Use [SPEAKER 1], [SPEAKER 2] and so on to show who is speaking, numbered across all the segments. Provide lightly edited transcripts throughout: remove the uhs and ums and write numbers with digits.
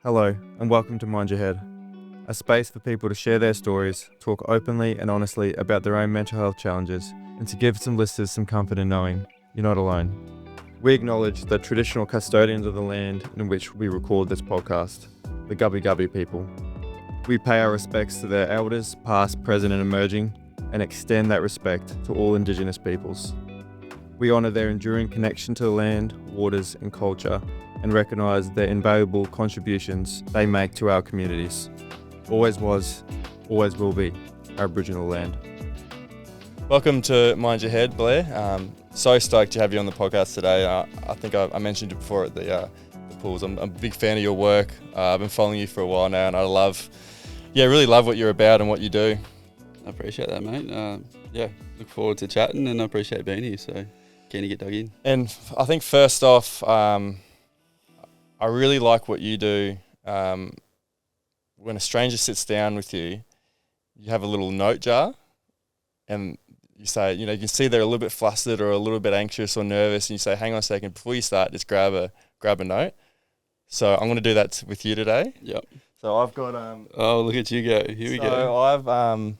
[SPEAKER 1] Hello, and welcome to Mind Your Head, a space for people to share their stories, talk openly and honestly about their own mental health challenges, and to give some listeners some comfort in knowing you're not alone. We acknowledge the traditional custodians of the land in which we record this podcast, the Gubbi Gubbi people. We pay our respects to their elders, past, present and emerging, and extend that respect to all Indigenous peoples. We honour their enduring connection to the land, waters and culture, and recognise their invaluable contributions they make to our communities. Always was, always will be Aboriginal land. Welcome to Mind Your Head, Blair. So stoked to have you on the podcast today. I think I mentioned it before at the pools. I'm a big fan of your work. I've been following you for a while now, and I really love what you're about and what you do.
[SPEAKER 2] I appreciate that, mate. Look forward to chatting, and I appreciate being here. So keen to get dug in.
[SPEAKER 1] And I think first off, I really like what you do. When a stranger sits down with you, you have a little note jar and you say, you can see they're a little bit flustered or a little bit anxious or nervous, and you say, hang on a second, before you start, just grab a note. So I'm going to do that with you today.
[SPEAKER 2] Yep.
[SPEAKER 1] So I've got...
[SPEAKER 2] oh, look at you go. Here we go.
[SPEAKER 1] So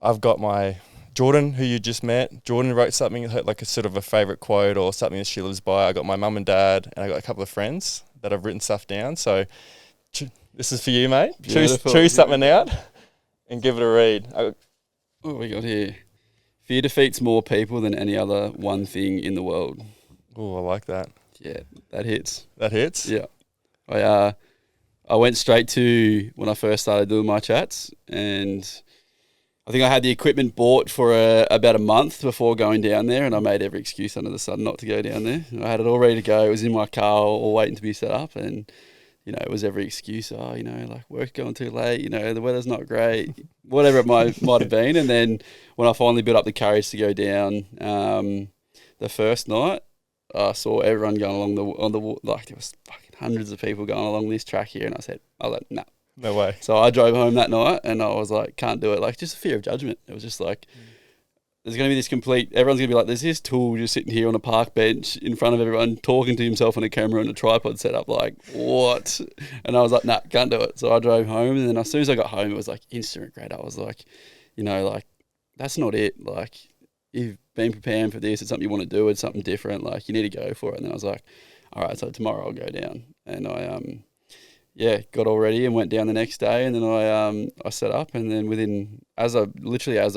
[SPEAKER 1] I've got my... Jordan, who you just met. Jordan wrote something like a sort of a favourite quote or something that she lives by. I got my mum and dad, and I got a couple of friends that have written stuff down. So this is for you, mate. Choose something out and give it a read.
[SPEAKER 2] What we got here? Fear defeats more people than any other one thing in the world.
[SPEAKER 1] Oh, I like that.
[SPEAKER 2] Yeah, that hits.
[SPEAKER 1] That hits?
[SPEAKER 2] Yeah. I went straight to when I first started doing my chats, and I think I had the equipment bought for about a month before going down there, and I made every excuse under the sun not to go down there. I had it all ready to go. It was in my car all waiting to be set up, and, it was every excuse. Like work's going too late, the weather's not great, whatever it might have been. And then when I finally built up the courage to go down the first night, I saw everyone going along there was fucking hundreds of people going along this track here, and I was like, nah.
[SPEAKER 1] No way.
[SPEAKER 2] So I drove home that night, and I was like, can't do it. Like, just a fear of judgment. It was just like, there's going to be this everyone's going to be like, there's this tool just sitting here on a park bench in front of everyone, talking to himself on a camera and a tripod set up. Like, what? And I was like, nah, can't do it. So I drove home, and then as soon as I got home, it was like instant regret. I was like, that's not it. Like, you've been preparing for this. It's something you want to do. It's something different. Like, you need to go for it. And then I was like, all right, so tomorrow I'll go down. And I, got all ready and went down the next day, and then I set up, and then as I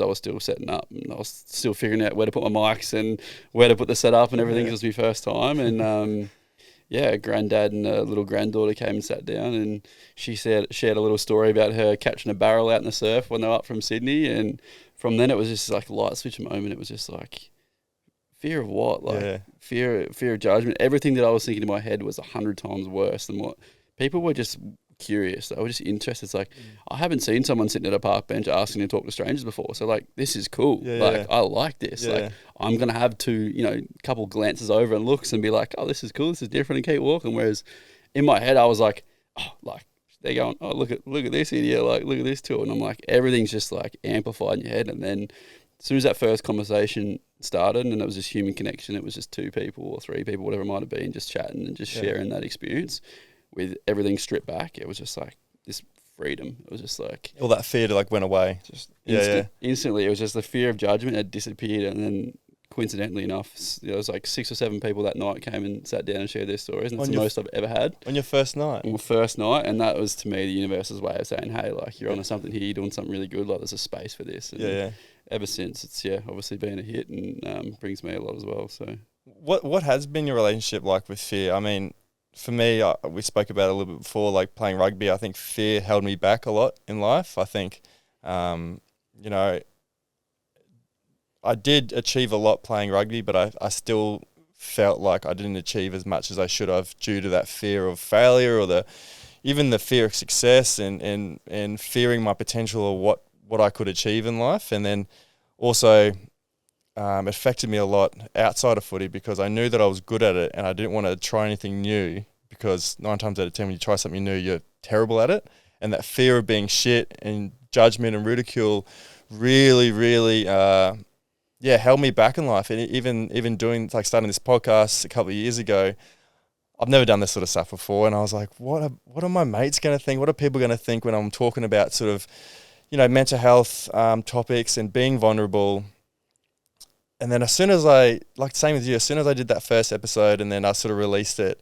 [SPEAKER 2] was still setting up, and I was still figuring out where to put my mics and where to put the setup and everything, because it was my first time, and granddad and a little granddaughter came and sat down, and she shared a little story about her catching a barrel out in the surf when they were up from Sydney, and from then it was just like a light switch moment. It was just like, fear of what? Fear of judgment. Everything that I was thinking in my head was 100 times worse than what. People were just curious. They were just interested. It's like, I haven't seen someone sitting at a park bench asking to talk to strangers before. So, like, this is cool. I like this. Yeah. Like, I'm going to have to, couple glances over and looks and be like, oh, this is cool. This is different, and keep walking. Whereas in my head, I was like, oh, like, they're going, oh, look at this idiot. Like, look at this tool. And I'm like, everything's just, like, amplified in your head. And then as soon as that first conversation started, and it was just human connection, it was just 2 people or 3 people, whatever it might have been, just chatting and just sharing that experience. With everything stripped back, it was just like this freedom. It was just like
[SPEAKER 1] all that fear went away.
[SPEAKER 2] Just instantly, it was just the fear of judgment had disappeared, and then coincidentally enough, there was like 6 or 7 people that night came and sat down and shared their stories, and it's the most I've ever had.
[SPEAKER 1] On your first night?
[SPEAKER 2] On my first night, and that was to me the universe's way of saying, hey, like, you're onto something here, you're doing something really good, like there's a space for this. And ever since, it's obviously been a hit, and brings me a lot as well. So
[SPEAKER 1] what has been your relationship like with fear? I mean, for me, we spoke about it a little bit before, like playing rugby. I think fear held me back a lot in life. I think, I did achieve a lot playing rugby, but I still felt like I didn't achieve as much as I should have due to that fear of failure, or even the fear of success, and fearing my potential or what I could achieve in life. And then also, it affected me a lot outside of footy, because I knew that I was good at it, and I didn't want to try anything new, because 9 times out of 10 when you try something new, you're terrible at it. And that fear of being shit and judgment and ridicule really, really held me back in life. And even doing, like, starting this podcast a couple of years ago, I've never done this sort of stuff before, and I was like, what are my mates going to think? What are people going to think when I'm talking about sort of, mental health topics and being vulnerable? And then as soon as same with you, as soon as I did that first episode and then I sort of released it,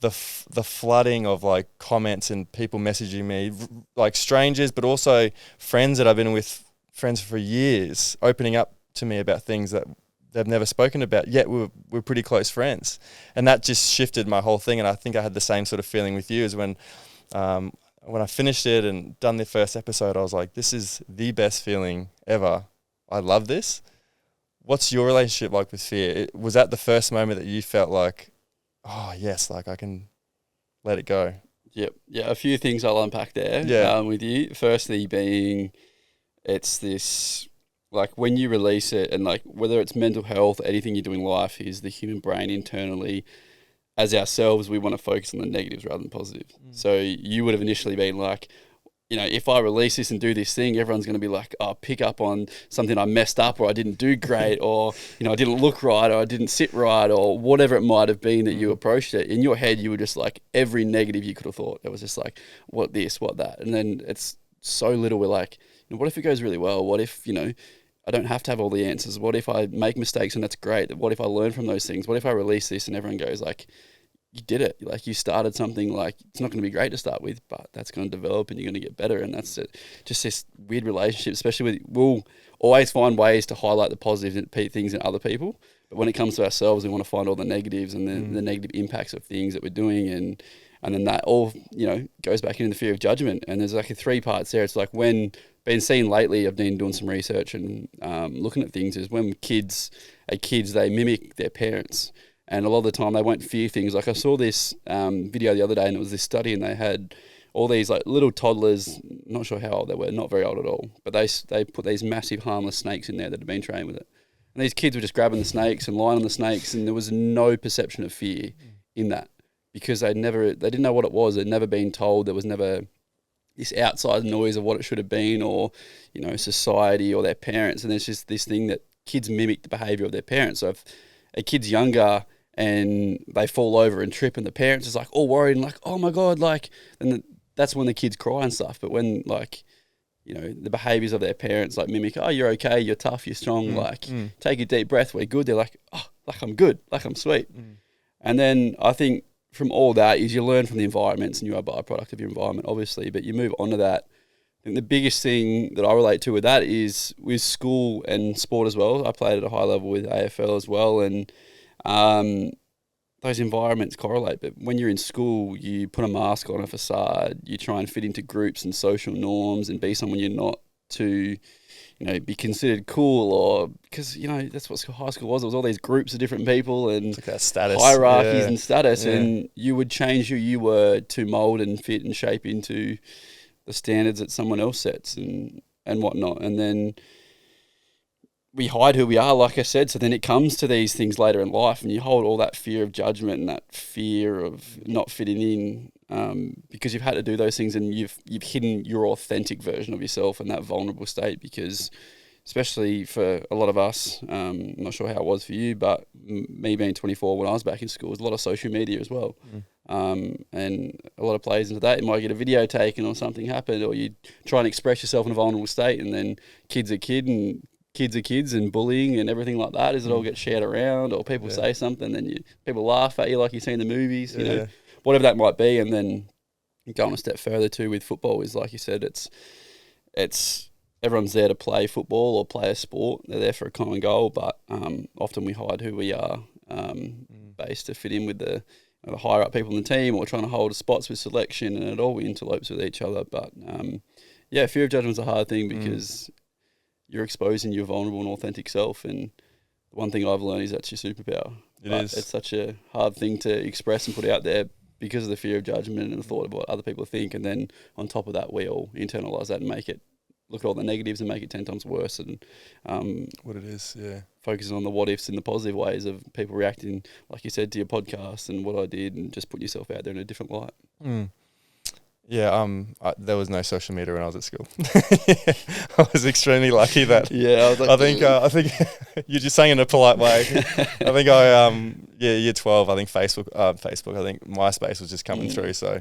[SPEAKER 1] the flooding of like comments and people messaging me, like strangers, but also friends that I've been with, friends for years, opening up to me about things that they've never spoken about, yet we're pretty close friends. And that just shifted my whole thing. And I think I had the same sort of feeling with you as when I finished it and done the first episode, I was like, this is the best feeling ever. I love this. What's your relationship like with fear? Was that the first moment that you felt like, oh yes, like I can let it go?
[SPEAKER 2] Yep. Yeah, a few things I'll unpack there with you. Firstly being, it's this, like when you release it, and like whether it's mental health, anything you do in life, is the human brain internally, as ourselves, we want to focus on the negatives rather than positive. So you would have initially been like, if I release this and do this thing, everyone's going to be like, oh, pick up on something I messed up, or I didn't do great, or, I didn't look right, or I didn't sit right, or whatever it might have been that you approached it. In your head, you were just like, every negative you could have thought. It was just like, what this, what that. And then it's so little, we're like, what if it goes really well? What if, I don't have to have all the answers? What if I make mistakes and that's great? What if I learn from those things? What if I release this and everyone goes like, you did it. Like you started something, like it's not going to be great to start with, but that's going to develop and you're going to get better. And that's it. Just this weird relationship, especially with, we'll always find ways to highlight the positive things in other people. But when it comes to ourselves, we want to find all the negatives and the negative impacts of things that we're doing. And then that all, goes back into the fear of judgment. And there's like 3 parts there. It's like when been seen lately, I've been doing some research and looking at things, is when kids, they mimic their parents. And a lot of the time they won't fear things. Like I saw this video the other day, and it was this study, and they had all these like little toddlers, not sure how old they were, not very old at all, but they put these massive harmless snakes in there that had been trained with it. And these kids were just grabbing the snakes and lying on the snakes, and there was no perception of fear in that, because they didn't know what it was. They'd never been told. There was never this outside noise of what it should have been, or, society or their parents. And there's just this thing that kids mimic the behavior of their parents. So if a kid's younger and they fall over and trip, and the parents is like all worried and like, oh my God, like, and that's when the kids cry and stuff. But when like, the behaviors of their parents like mimic, oh, you're okay, you're tough, you're strong, take a deep breath, we're good. They're like, oh, like I'm good, like I'm sweet. And then I think from all that is you learn from the environments, and you are a byproduct of your environment, obviously, but you move on to that. And the biggest thing that I relate to with that is with school and sport as well. I played at a high level with AFL as well, and those environments correlate. But when you're in school, you put a mask on, a facade, you try and fit into groups and social norms and be someone you're not, to be considered cool, or because that's what high school was. It was all these groups of different people and
[SPEAKER 1] like that status,
[SPEAKER 2] hierarchies and status, and you would change who you were to mold and fit and shape into the standards that someone else sets and whatnot. And then we hide who we are, like I said. So then it comes to these things later in life, and you hold all that fear of judgment and that fear of not fitting in, because you've had to do those things, and you've hidden your authentic version of yourself in that vulnerable state. Because especially for a lot of us, I'm not sure how it was for you, but me being 24 when I was back in school, was a lot of social media as well. And a lot of plays into that. You might get a video taken or something happen, or you try and express yourself in a vulnerable state, and then kids are kids and bullying and everything like that, is it all gets shared around, or people say something, then people laugh at you like you see in the movies, whatever that might be. And then going a step further too with football is, like you said, it's everyone's there to play football or play a sport. They're there for a common goal, but often we hide who we are based to fit in with the higher up people in the team, or trying to hold spots with selection, and it all interlopes with each other. But fear of judgment is a hard thing, because you're exposing your vulnerable and authentic self. And the one thing I've learned is that's your superpower. It's such a hard thing to express and put out there because of the fear of judgment and the thought of what other people think. And then on top of that, we all internalize that and make it, look at all the negatives and make it 10 times worse. And
[SPEAKER 1] what it is,
[SPEAKER 2] focusing on the what ifs in the positive ways of people reacting, like you said, to your podcast and what I did, and just put yourself out there in a different light.
[SPEAKER 1] There was no social media when I was at school. I was extremely lucky that.
[SPEAKER 2] I was like,
[SPEAKER 1] I think you're just saying it in a polite way. I think year 12, I think Facebook, I think MySpace was just coming through. So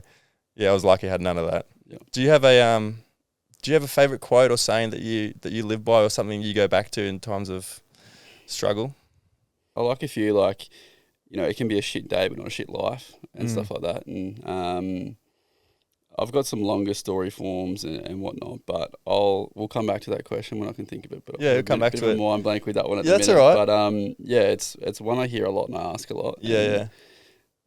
[SPEAKER 1] yeah, I was lucky I had none of that.
[SPEAKER 2] Yeah.
[SPEAKER 1] Do you have a favorite quote or saying that you live by, or something you go back to in times of struggle?
[SPEAKER 2] I like a few, like, you know, it can be a shit day but not a shit life and stuff like that. And I've got some longer story forms and whatnot, but we'll come back to that question when I can think of it. But
[SPEAKER 1] Yeah, we'll come back to it.
[SPEAKER 2] A mind blank with that one at the
[SPEAKER 1] That's
[SPEAKER 2] minute.
[SPEAKER 1] all right.
[SPEAKER 2] But yeah, it's one I hear a lot and I ask a lot.
[SPEAKER 1] Yeah.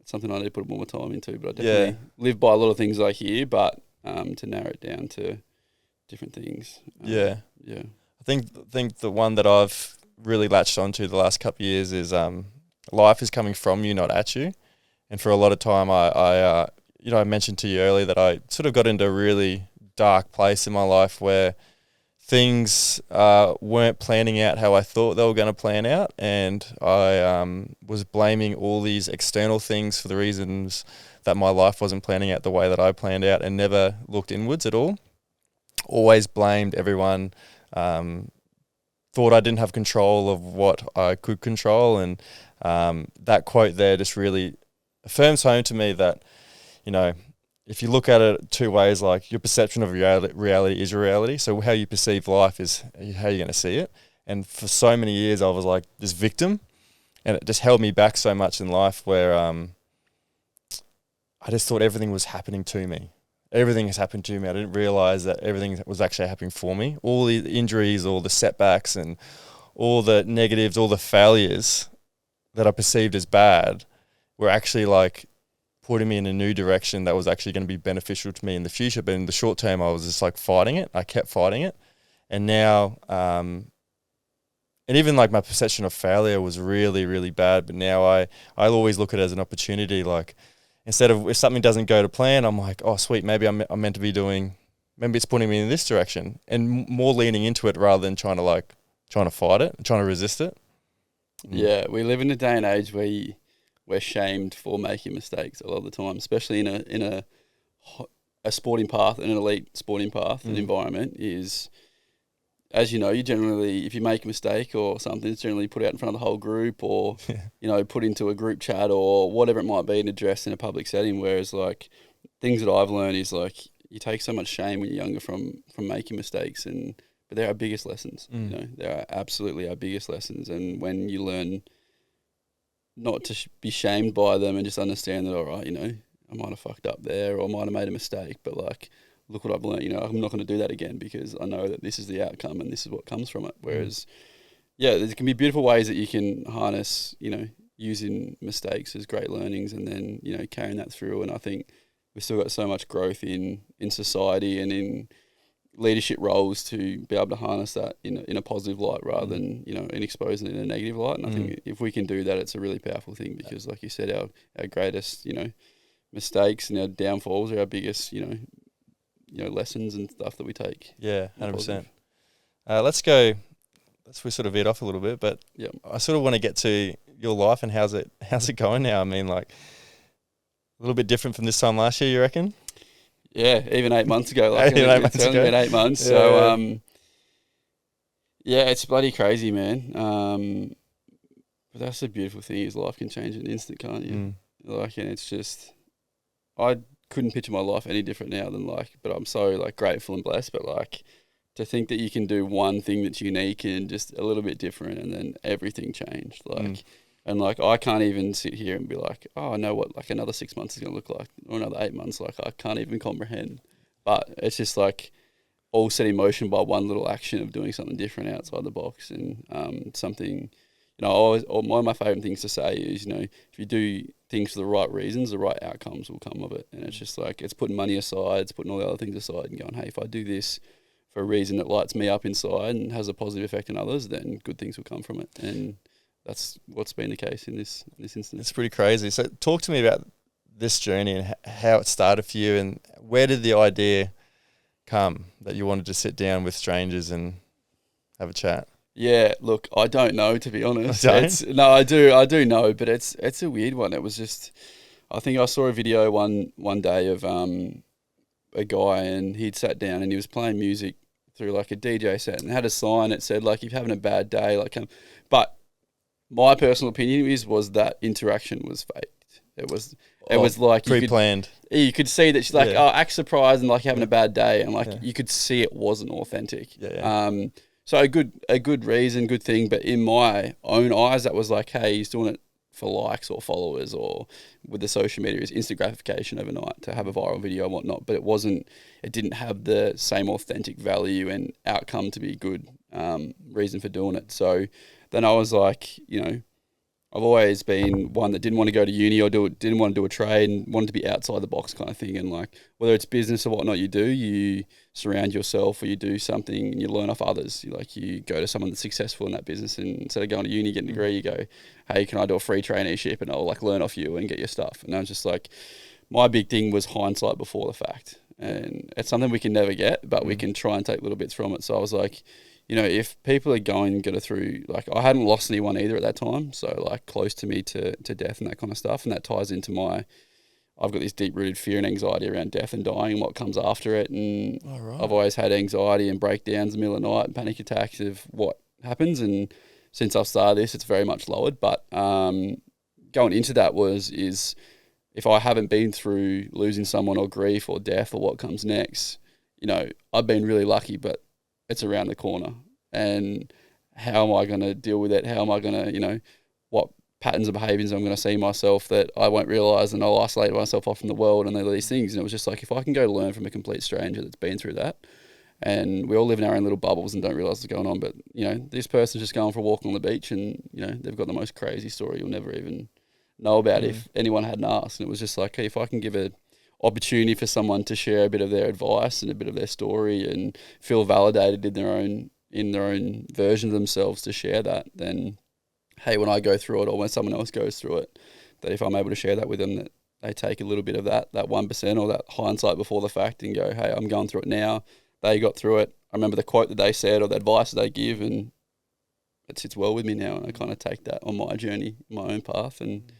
[SPEAKER 2] It's something I need to put more time into. But I definitely live by a lot of things I hear, but to narrow it down to different things.
[SPEAKER 1] Yeah.
[SPEAKER 2] I
[SPEAKER 1] think the one that I've really latched onto the last couple of years is life is coming from you, not at you. And for a lot of time, I mentioned to you earlier that I sort of got into a really dark place in my life where things weren't planning out how I thought they were going to plan out, and I was blaming all these external things for the reasons that my life wasn't planning out the way that I planned out, and never looked inwards at all. Always blamed everyone, thought I didn't have control of what I could control, and that quote there just really affirms home to me that, you know, if you look at it two ways, like your perception of reality is your reality. So how you perceive life is how you're going to see it. And for so many years, I was like this victim, and it just held me back so much in life where I just thought everything was happening to me. Everything has happened to me. I didn't realize that everything was actually happening for me. All the injuries, all the setbacks, and all the negatives, all the failures that I perceived as bad were actually like putting me in a new direction that was actually going to be beneficial to me in the future. But in the short term, I was just like fighting it. I kept fighting it. And now, and even like my perception of failure was really, really bad. But now I always look at it as an opportunity. Like, instead of, if something doesn't go to plan, I'm like, oh, sweet, maybe I'm meant to be doing, maybe it's putting me in this direction, and more leaning into it rather than trying to fight it, trying to resist it.
[SPEAKER 2] Yeah, we live in a day and age where we're shamed for making mistakes a lot of the time, especially in a sporting path, an elite sporting path, an environment is, as you know, you generally, if you make a mistake or something, it's generally put out in front of the whole group, or put into a group chat or whatever it might be, and addressed in a public setting. Whereas like things that I've learned is like you take so much shame when you're younger from making mistakes, but they're our biggest lessons. You know, they're absolutely our biggest lessons. And when you learn not to be shamed by them and just understand that, all right, I might have fucked up there or I might have made a mistake, but like, look what I've learned. I'm not going to do that again because I know that this is the outcome and this is what comes from it. Whereas, there can be beautiful ways that you can harness, using mistakes as great learnings and then, carrying that through. And I think we've still got so much growth in society and in leadership roles to be able to harness that in a positive light rather than, in exposing it in a negative light. And I think if we can do that, it's a really powerful thing because like you said, our greatest, mistakes and our downfalls are our biggest, lessons and stuff that we take.
[SPEAKER 1] Yeah, 100%. We sort of veered off a little bit, but I sort of want to get to your life and how's it going now? I mean, like a little bit different from this time last year, you reckon?
[SPEAKER 2] Yeah, even 8 months ago. Like
[SPEAKER 1] it's only
[SPEAKER 2] been 8 months. Yeah. So, it's bloody crazy, man. But that's the beautiful thing is life can change in an instant, can't you? Like, and it's just, I couldn't picture my life any different now than but I'm so grateful and blessed, but to think that you can do one thing that's unique and just a little bit different and then everything changed. And I can't even sit here and be like, oh, I know what another 6 months is going to look like or another 8 months. I can't even comprehend. But it's just all set in motion by one little action of doing something different outside the box and something, one of my favourite things to say is, if you do things for the right reasons, the right outcomes will come of it. And it's just it's putting money aside, it's putting all the other things aside and going, hey, if I do this for a reason that lights me up inside and has a positive effect on others, then good things will come from it. And that's what's been the case in this instance.
[SPEAKER 1] It's pretty crazy. So talk to me about this journey and how it started for you, and where did the idea come that you wanted to sit down with strangers and have a chat?
[SPEAKER 2] Yeah, look, I don't know, to be honest.
[SPEAKER 1] No,
[SPEAKER 2] I do know, but it's a weird one. It was just, I think I saw a video one day of a guy and he'd sat down and he was playing music through a DJ set and had a sign that said if you're having a bad day, but my personal opinion was that interaction was faked. It was like
[SPEAKER 1] pre-planned.
[SPEAKER 2] You could see that she's like,
[SPEAKER 1] Yeah.
[SPEAKER 2] oh, act surprised and like having a bad day, and like
[SPEAKER 1] Yeah.
[SPEAKER 2] you could see it wasn't authentic.
[SPEAKER 1] Yeah.
[SPEAKER 2] So a good reason, good thing, but in my own eyes, that was like, hey, he's doing it for likes or followers, or with the social media is instant gratification overnight to have a viral video and whatnot. But it didn't have the same authentic value and outcome to be good reason for doing it. So then I was like, I've always been one that didn't want to go to uni or didn't want to do a trade and wanted to be outside the box kind of thing. And like, whether it's business or whatnot you surround yourself or you do something and you learn off others. You go to someone that's successful in that business, and instead of going to uni, getting a degree, you go, hey, can I do a free traineeship and I'll like learn off you and get your stuff. And I was just like, my big thing was hindsight before the fact. And it's something we can never get, but we can try and take little bits from it. So I was like, if people are going through, like, I hadn't lost anyone either at that time, so like close to me to death and that kind of stuff, and that ties into I've got this deep-rooted fear and anxiety around death and dying and what comes after it, and I've always had anxiety and breakdowns in the middle of the night and panic attacks of what happens, and since I've started this, it's very much lowered, but going into that is if I haven't been through losing someone or grief or death or what comes next, I've been really lucky, but it's around the corner, and how am I going to deal with it? How am I going to, what patterns of behaviours I'm going to see myself that I won't realise, and I'll isolate myself off from the world and all these things. And it was just like, if I can go learn from a complete stranger that's been through that, and we all live in our own little bubbles and don't realise what's going on, but, this person's just going for a walk on the beach and, they've got the most crazy story you'll never even know about if anyone hadn't asked. And it was just like, hey, if I can give a opportunity for someone to share a bit of their advice and a bit of their story and feel validated in their own version of themselves to share that, then hey, when I go through it or when someone else goes through it, that if I'm able to share that with them, that they take a little bit of that 1% or that hindsight before the fact and go, hey, I'm going through it now. They got through it. I remember the quote that they said or the advice that they give, and it sits well with me now, and I kind of take that on my journey, my own path. And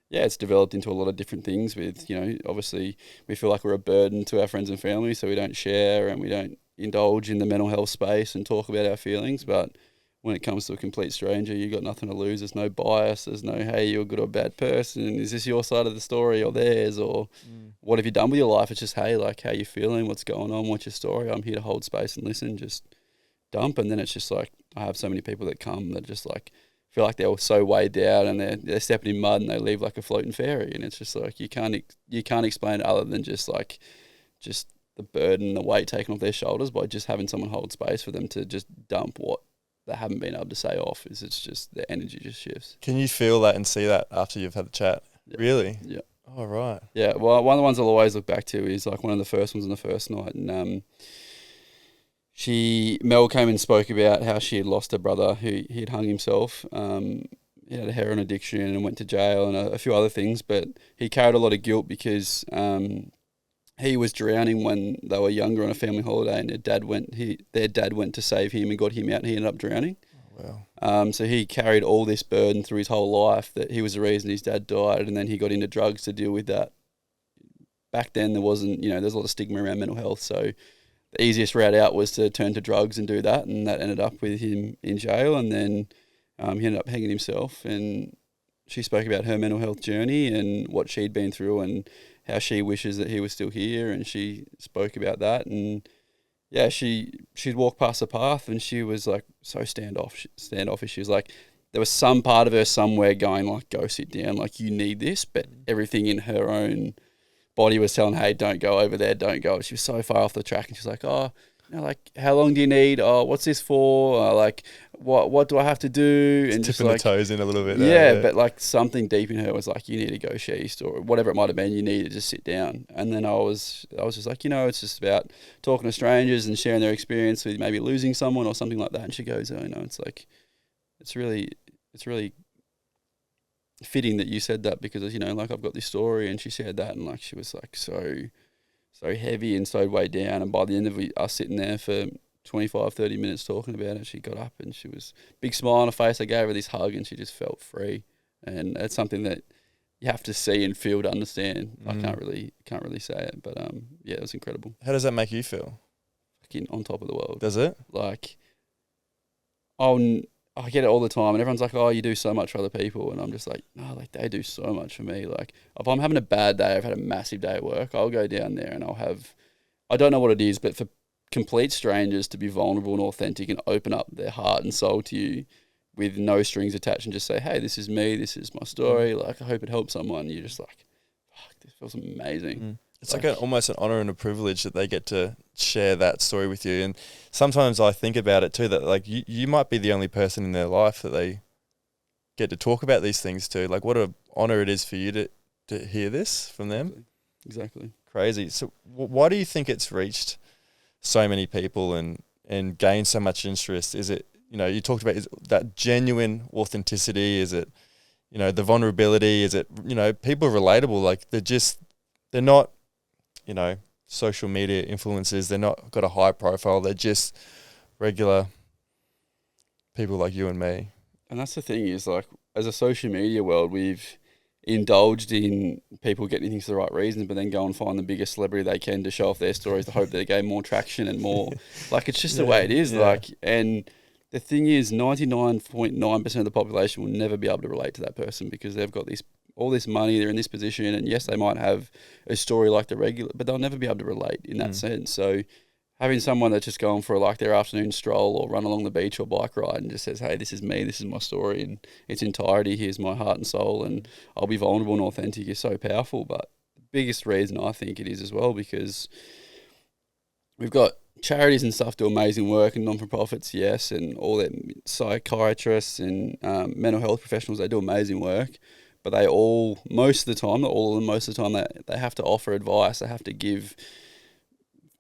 [SPEAKER 2] yeah, it's developed into a lot of different things with, obviously we feel like we're a burden to our friends and family, so we don't share and we don't indulge in the mental health space and talk about our feelings. But when it comes to a complete stranger, you got nothing to lose. There's no bias. There's no, hey, you're a good or bad person. Is this your side of the story or theirs? Or what have you done with your life? It's just, hey, like, how you feeling? What's going on? What's your story? I'm here to hold space and listen, just dump. And then it's just like, I have so many people that come that just like, feel like they're so weighed down and they're stepping in mud and they leave like a floating fairy, and it's just like you can't explain it other than just the burden, the weight taken off their shoulders by just having someone hold space for them to just dump what they haven't been able to say off. It's just the energy just shifts.
[SPEAKER 1] Can you feel that and see that after you've had the chat?
[SPEAKER 2] Yeah.
[SPEAKER 1] Really?
[SPEAKER 2] Yeah.
[SPEAKER 1] Oh, right.
[SPEAKER 2] Yeah. Well, one of the ones I'll always look back to is like one of the first ones on the first night, and Mel came and spoke about how she had lost her brother who he'd hung himself. He had a heroin addiction and went to jail and a few other things, but he carried a lot of guilt because he was drowning when they were younger on a family holiday, and their dad went to save him and got him out, and he ended up drowning.
[SPEAKER 1] Oh, wow.
[SPEAKER 2] So he carried all this burden through his whole life that he was the reason his dad died, and then he got into drugs to deal with that. Back then there wasn't, there's a lot of stigma around mental health, so the easiest route out was to turn to drugs and do that, and that ended up with him in jail, and then he ended up hanging himself. And she spoke about her mental health journey and what she'd been through and how she wishes that he was still here, and she spoke about that. And yeah, she'd walk past the path and she was like so standoffish. She was like, there was some part of her somewhere going like, go sit down, like you need this, but everything in her own body was telling, hey, don't go over there, don't go. She was so far off the track, and she's like, oh, like, how long do you need? Oh, what's this for? Like, what do I have to do? And
[SPEAKER 1] just tipping
[SPEAKER 2] like,
[SPEAKER 1] the toes in a little bit.
[SPEAKER 2] Yeah, but like something deep in her was like, you need to go share your story, whatever it might have been. You need to just sit down. And then I was just like, it's just about talking to strangers and sharing their experience with maybe losing someone or something like that. And she goes, oh, it's like, it's really fitting that you said that, because like I've got this story, and she shared that, and like she was like so heavy and so weighed down, and by the end of us sitting there for 25-30 minutes talking about it, she got up and she was big smile on her face. I gave her this hug and she just felt free, and it's something that you have to see and feel to understand. I can't really say it, but yeah, it was incredible.
[SPEAKER 1] How does that make you feel?
[SPEAKER 2] Fucking on top of the world.
[SPEAKER 1] Does it?
[SPEAKER 2] Like, I get it all the time, and everyone's like, "Oh, you do so much for other people," and I'm just like, "No, like they do so much for me." Like if I'm having a bad day, I've had a massive day at work, I'll go down there and I don't know what it is, but for complete strangers to be vulnerable and authentic and open up their heart and soul to you with no strings attached and just say, "Hey, this is me, this is my story. Like I hope it helps someone." You're just like, "Fuck, this feels amazing."
[SPEAKER 1] It's like almost an honor and a privilege that they get to share that story with you. And sometimes I think about it too, that like you might be the only person in their life that they get to talk about these things to. Like what an honor it is for you to hear this from them.
[SPEAKER 2] Exactly.
[SPEAKER 1] Crazy. So why do you think it's reached so many people and gained so much interest? Is it, you talked about, is it that genuine authenticity? Is it, the vulnerability? Is it, people are relatable? Like they're not, social media influencers. They're not got a high profile. They're just regular people like you and me.
[SPEAKER 2] And that's the thing is, like, as a social media world, we've indulged in people getting things for the right reasons, but then go and find the biggest celebrity they can to show off their stories to hope they gain more traction and more. Like, it's just the way it is. Like, and the thing is, 99.9% of the population will never be able to relate to that person because they've got all this money, they're in this position, and yes, they might have a story like the regular, but they'll never be able to relate in that sense. So having someone that's just going for like their afternoon stroll or run along the beach or bike ride and just says, "Hey, this is me, this is my story in its entirety, here's my heart and soul, and I'll be vulnerable and authentic," is so powerful. But the biggest reason I think it is as well, because we've got charities and stuff do amazing work, and non-for-profits, yes, and all that psychiatrists and mental health professionals, they do amazing work. But they all, most of the time, not all of them, most of the time, they have to offer advice. They have to give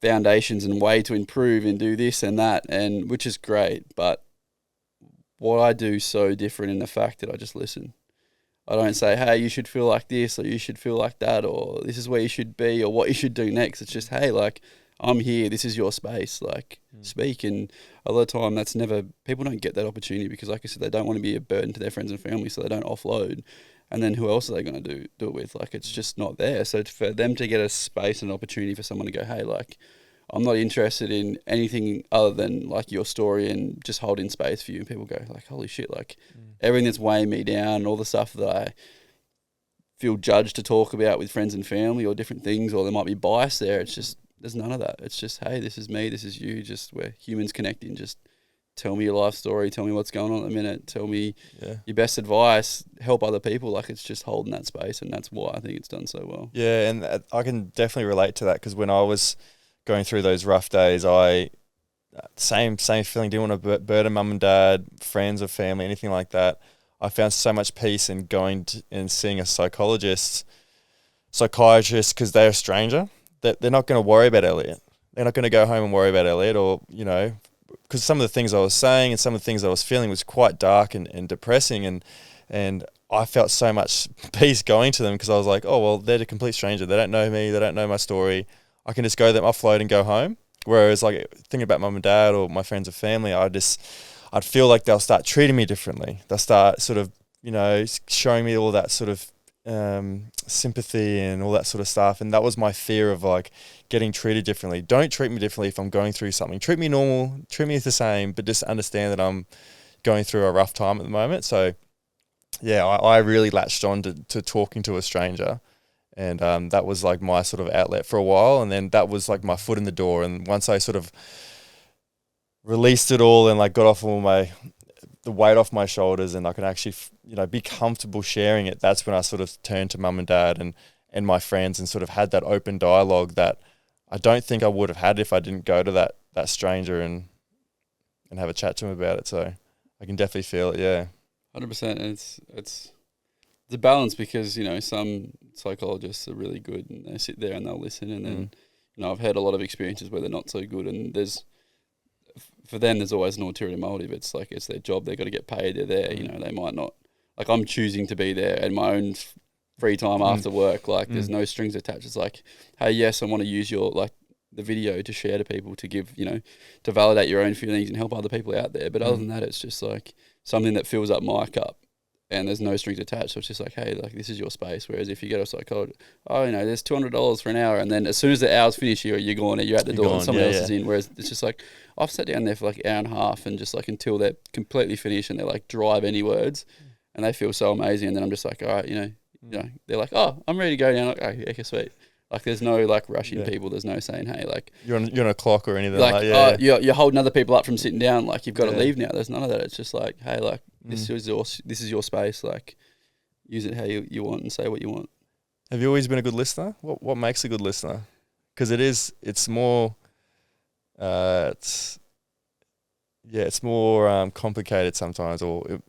[SPEAKER 2] foundations and way to improve and do this and that, and which is great. But what I do so different in the fact that I just listen. I don't say, "Hey, you should feel like this," or "You should feel like that," or "This is where you should be," or "What you should do next." It's just, "Hey, like, I'm here. This is your space. Like, speak." And a lot of the time, people don't get that opportunity because, like I said, they don't want to be a burden to their friends and family, so they don't offload. And then who else are they going to do it with? Like, it's just not there. So for them to get a space and an opportunity for someone to go, "Hey, like, I'm not interested in anything other than like your story," and just holding space for you. And people go like, "Holy shit," like everything that's weighing me down, all the stuff that I feel judged to talk about with friends and family or different things, or there might be bias there. It's just, there's none of that. It's just, "Hey, this is me, this is you." Just we're humans connecting. Just tell me your life story. Tell me what's going on at the minute. Tell me your best advice. Help other people. Like, it's just holding that space, and that's why I think it's done so well.
[SPEAKER 1] Yeah, and I can definitely relate to that because when I was going through those rough days, I same feeling. Didn't want to burden mum and dad, friends or family, anything like that. I found so much peace in going and seeing a psychiatrist, because they're a stranger. They're not going to worry about Elliot. They're not going to go home and worry about Elliot, or because some of the things I was saying and some of the things I was feeling was quite dark and depressing, and I felt so much peace going to them because I was like, "Oh, well, they're a complete stranger. They don't know me. They don't know my story. I can just go to them, offload and go home." Whereas like thinking about mum and dad or my friends or family, I'd feel like they'll start treating me differently. They'll start sort of, showing me all that sort of sympathy and all that sort of stuff. And that was my fear of like getting treated differently. Don't treat me differently if I'm going through something. Treat me normal, treat me the same, but just understand that I'm going through a rough time at the moment. So yeah, I really latched on to talking to a stranger. And that was like my sort of outlet for a while. And then that was like my foot in the door. And once I sort of released it all and like got off all the weight off my shoulders and I could actually, be comfortable sharing it, that's when I sort of turned to mum and dad and my friends and sort of had that open dialogue that I don't think I would have had if I didn't go to that stranger and have a chat to him about it. So I can definitely feel it, yeah.
[SPEAKER 2] 100%. And it's a balance because, some psychologists are really good and they sit there and they'll listen, and then, I've had a lot of experiences where they're not so good, and for them, there's always an ulterior motive. It's like, it's their job. They've got to get paid. They're there. They might not, like, I'm choosing to be there in my own free time after work. Like, there's no strings attached. It's like, "Hey, yes, I want to use your, like, the video to share to people, to give, to validate your own feelings and help other people out there." But other than that, it's just like something that fills up my cup. and there's no strings attached. So it's just like, hey, like this is your space. Whereas if you go to a psychologist, oh, you know, there's $200 for an hour, and then as soon as the hour's finished, you're gone, you're at the door, and someone else is in. Whereas it's just like I've sat down there for like an hour and a half, and just like until they're completely finished and they're like drive any words, and they feel so amazing, and then I'm just like, all right, you know, they're like, oh, I'm ready to go now. Like, oh, okay, sweet. Like there's no like rushing people. There's no saying, hey, like
[SPEAKER 1] you're on a clock or anything.
[SPEAKER 2] Like you're holding other people up from sitting down. Like you've got to leave now. There's none of that. It's just like, hey, like this is your space. Like use it how you want and say what you want.
[SPEAKER 1] Have you always been a good listener? What makes a good listener? Because it's more complicated sometimes, or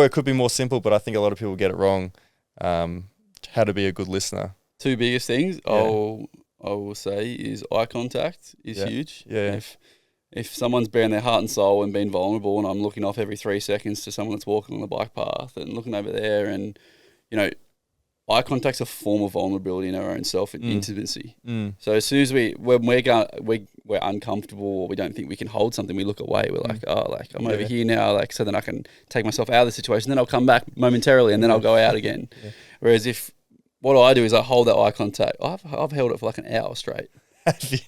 [SPEAKER 1] it could be more simple. But I think a lot of people get it wrong. How to be a good listener.
[SPEAKER 2] Two biggest things I will say is eye contact is huge.
[SPEAKER 1] Yeah.
[SPEAKER 2] If someone's bearing their heart and soul and being vulnerable, and I'm looking off every 3 seconds to someone that's walking on the bike path and looking over there, and you know, eye contact's a form of vulnerability in our own self and intimacy. So as soon as when we're uncomfortable or we don't think we can hold something, we look away. We're like, oh, like I'm over here now, like so then I can take myself out of the situation. Then I'll come back momentarily, and then I'll go out again. Whereas what I do is I hold that eye contact. I've held it for like an hour straight,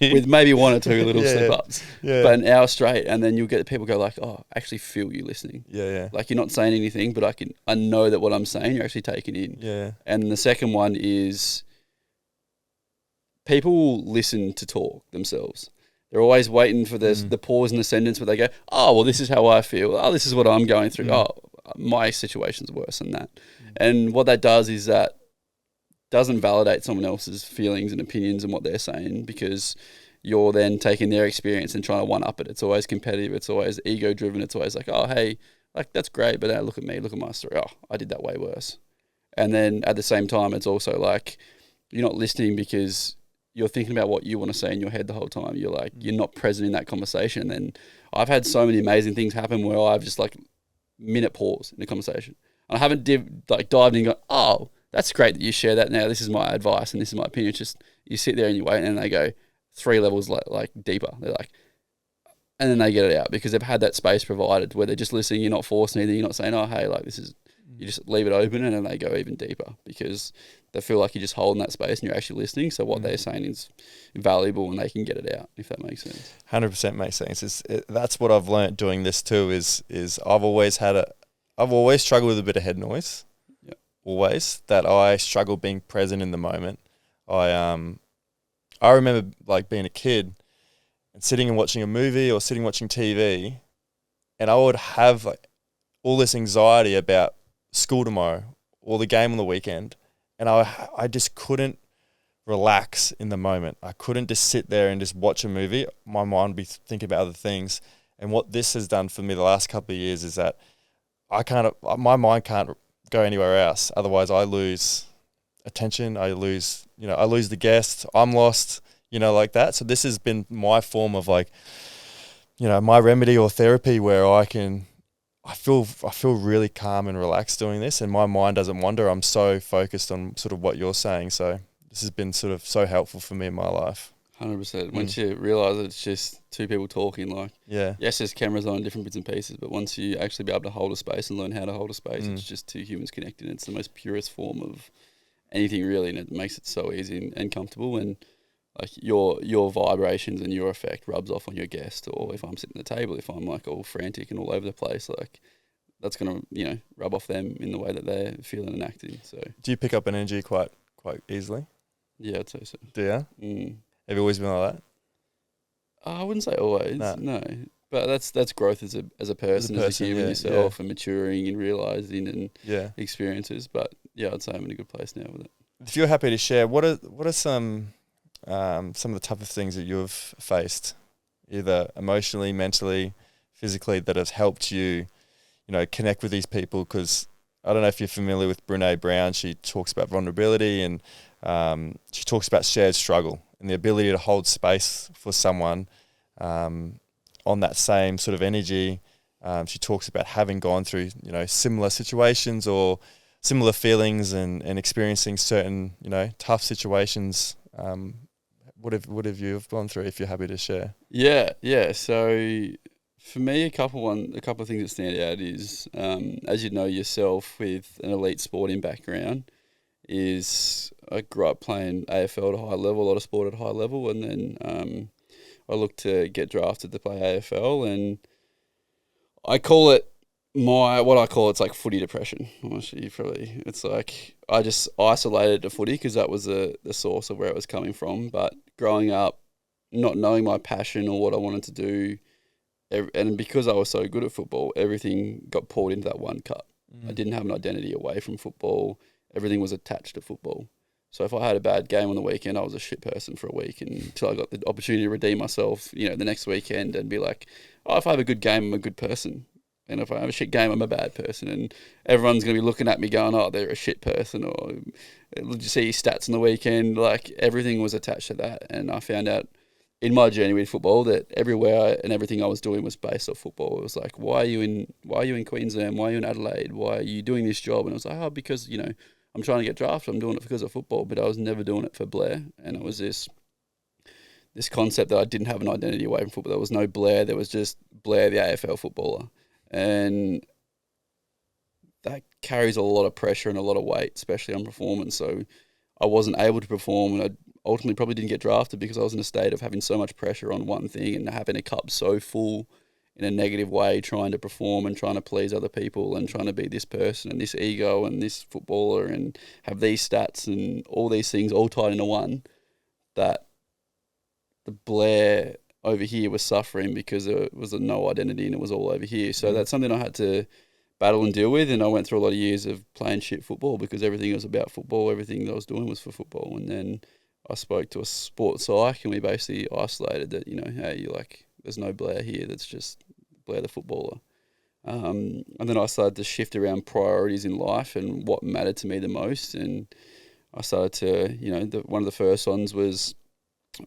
[SPEAKER 2] with maybe 1 or 2 little slip ups, but an hour straight, and then you'll get people go like, "Oh, I actually feel you listening." Like you're not saying anything, but I know that what I'm saying you're actually taking in. And the second one is people listen to talk themselves. They're always waiting for the pause in the sentence where they go, "Oh, well, this is how I feel. Oh, this is what I'm going through. Oh, my situation's worse than that." And what that does is that doesn't validate someone else's feelings and opinions and what they're saying, because you're then taking their experience and trying to one up it. It's always competitive. It's always ego driven. It's always like, oh, hey, like that's great, but now look at me, look at my story. Oh, I did that way worse. And then at the same time, it's also like you're not listening because you're thinking about what you want to say in your head the whole time. You're like, you're not present in that conversation. And I've had so many amazing things happen where I've just like minute pause in the conversation. And I haven't dived in and gone, oh, that's great that you share that now. This is my advice and this is my opinion. It's just you sit there and you wait, and they go 3 levels like deeper. They're like, and then they get it out because they've had that space provided where they're just listening. You're not forcing anything. You're not saying, oh, hey, like this is, you just leave it open, and then they go even deeper because they feel like you're just holding that space and you're actually listening. So what they're saying is valuable and they can get it out, if that makes sense.
[SPEAKER 1] 100% makes sense. That's what I've learnt doing this too is I've always struggled with a bit of head noise. Always that I struggle being present in the moment. I remember like being a kid and sitting and watching a movie or sitting watching TV, and I would have like all this anxiety about school tomorrow or the game on the weekend, and I just couldn't relax in the moment. I couldn't just sit there and just watch a movie. My mind would be thinking about other things. And what this has done for me the last couple of years is that my mind can't go anywhere else. Otherwise I lose attention. I lose the guest. I'm lost, like that. So this has been my form of like, my remedy or therapy where I feel really calm and relaxed doing this, and my mind doesn't wander. I'm so focused on sort of what you're saying. So this has been sort of so helpful for me in my life.
[SPEAKER 2] 100%. Once you realise that it's just 2 people talking, like, yes, there's cameras on different bits and pieces, but once you actually be able to hold a space and learn how to hold a space, it's just 2 humans connecting. It's the most purest form of anything, really, and it makes it so easy and comfortable. And like your vibrations and your effect rubs off on your guest, or if I'm sitting at the table, if I'm like all frantic and all over the place, like that's gonna rub off them in the way that they're feeling and acting. So
[SPEAKER 1] do you pick up an energy quite easily?
[SPEAKER 2] Yeah, I'd say so.
[SPEAKER 1] Do you? Have you always been like that?
[SPEAKER 2] I wouldn't say always, no. But that's growth as a person, as a human yourself, and maturing and realising and experiences. But yeah, I'd say I'm in a good place now with it.
[SPEAKER 1] If you're happy to share, what are some of the toughest things that you've faced, either emotionally, mentally, physically, that has helped you, connect with these people? Because I don't know if you're familiar with Brené Brown. She talks about vulnerability, and she talks about shared struggle and the ability to hold space for someone on that same sort of energy. She talks about having gone through, similar situations or similar feelings and experiencing certain, tough situations. What have you gone through, if you're happy to share?
[SPEAKER 2] Yeah. So For me, a couple of things that stand out is, as you know yourself, with an elite sporting background, is I grew up playing AFL at a high level, a lot of sport at a high level, and then I looked to get drafted to play AFL, and I call it it's like footy depression. Honestly, it's like I just isolated to footy because that was the source of where it was coming from. But growing up, not knowing my passion or what I wanted to do, and because I was so good at football, everything got poured into that one cup. I didn't have an identity away from football. Everything was attached to football. So if I had a bad game on the weekend, I was a shit person for a week until I got the opportunity to redeem myself, the next weekend and be like, oh, if I have a good game, I'm a good person. And if I have a shit game, I'm a bad person. And everyone's going to be looking at me going, oh, they're a shit person. Or did you see your stats on the weekend? Like everything was attached to that. And I found out in my journey with football that everywhere and everything I was doing was based off football. It was like, why are you in Queensland? Why are you in Adelaide? Why are you doing this job? And I was like, oh, because, I'm trying to get drafted. I'm doing it because of football, but I was never doing it for Blair. And it was this concept that I didn't have an identity away from football. There was no Blair. There was just Blair, the AFL footballer. And that carries a lot of pressure and a lot of weight, especially on performance. So I wasn't able to perform, and I ultimately probably didn't get drafted because I was in a state of having so much pressure on one thing and having a cup so full in a negative way, trying to perform and trying to please other people and trying to be this person and this ego and this footballer and have these stats and all these things all tied into one, that the Blair over here was suffering because there was no identity and it was all over here. So that's something I had to battle and deal with, and I went through a lot of years of playing shit football because everything was about football. Everything that I was doing was for football. And then I spoke to a sports psych and we basically isolated that, hey, there's no Blair here. That's just Blair the footballer. And then I started to shift around priorities in life and what mattered to me the most. And I started to, one of the first ones was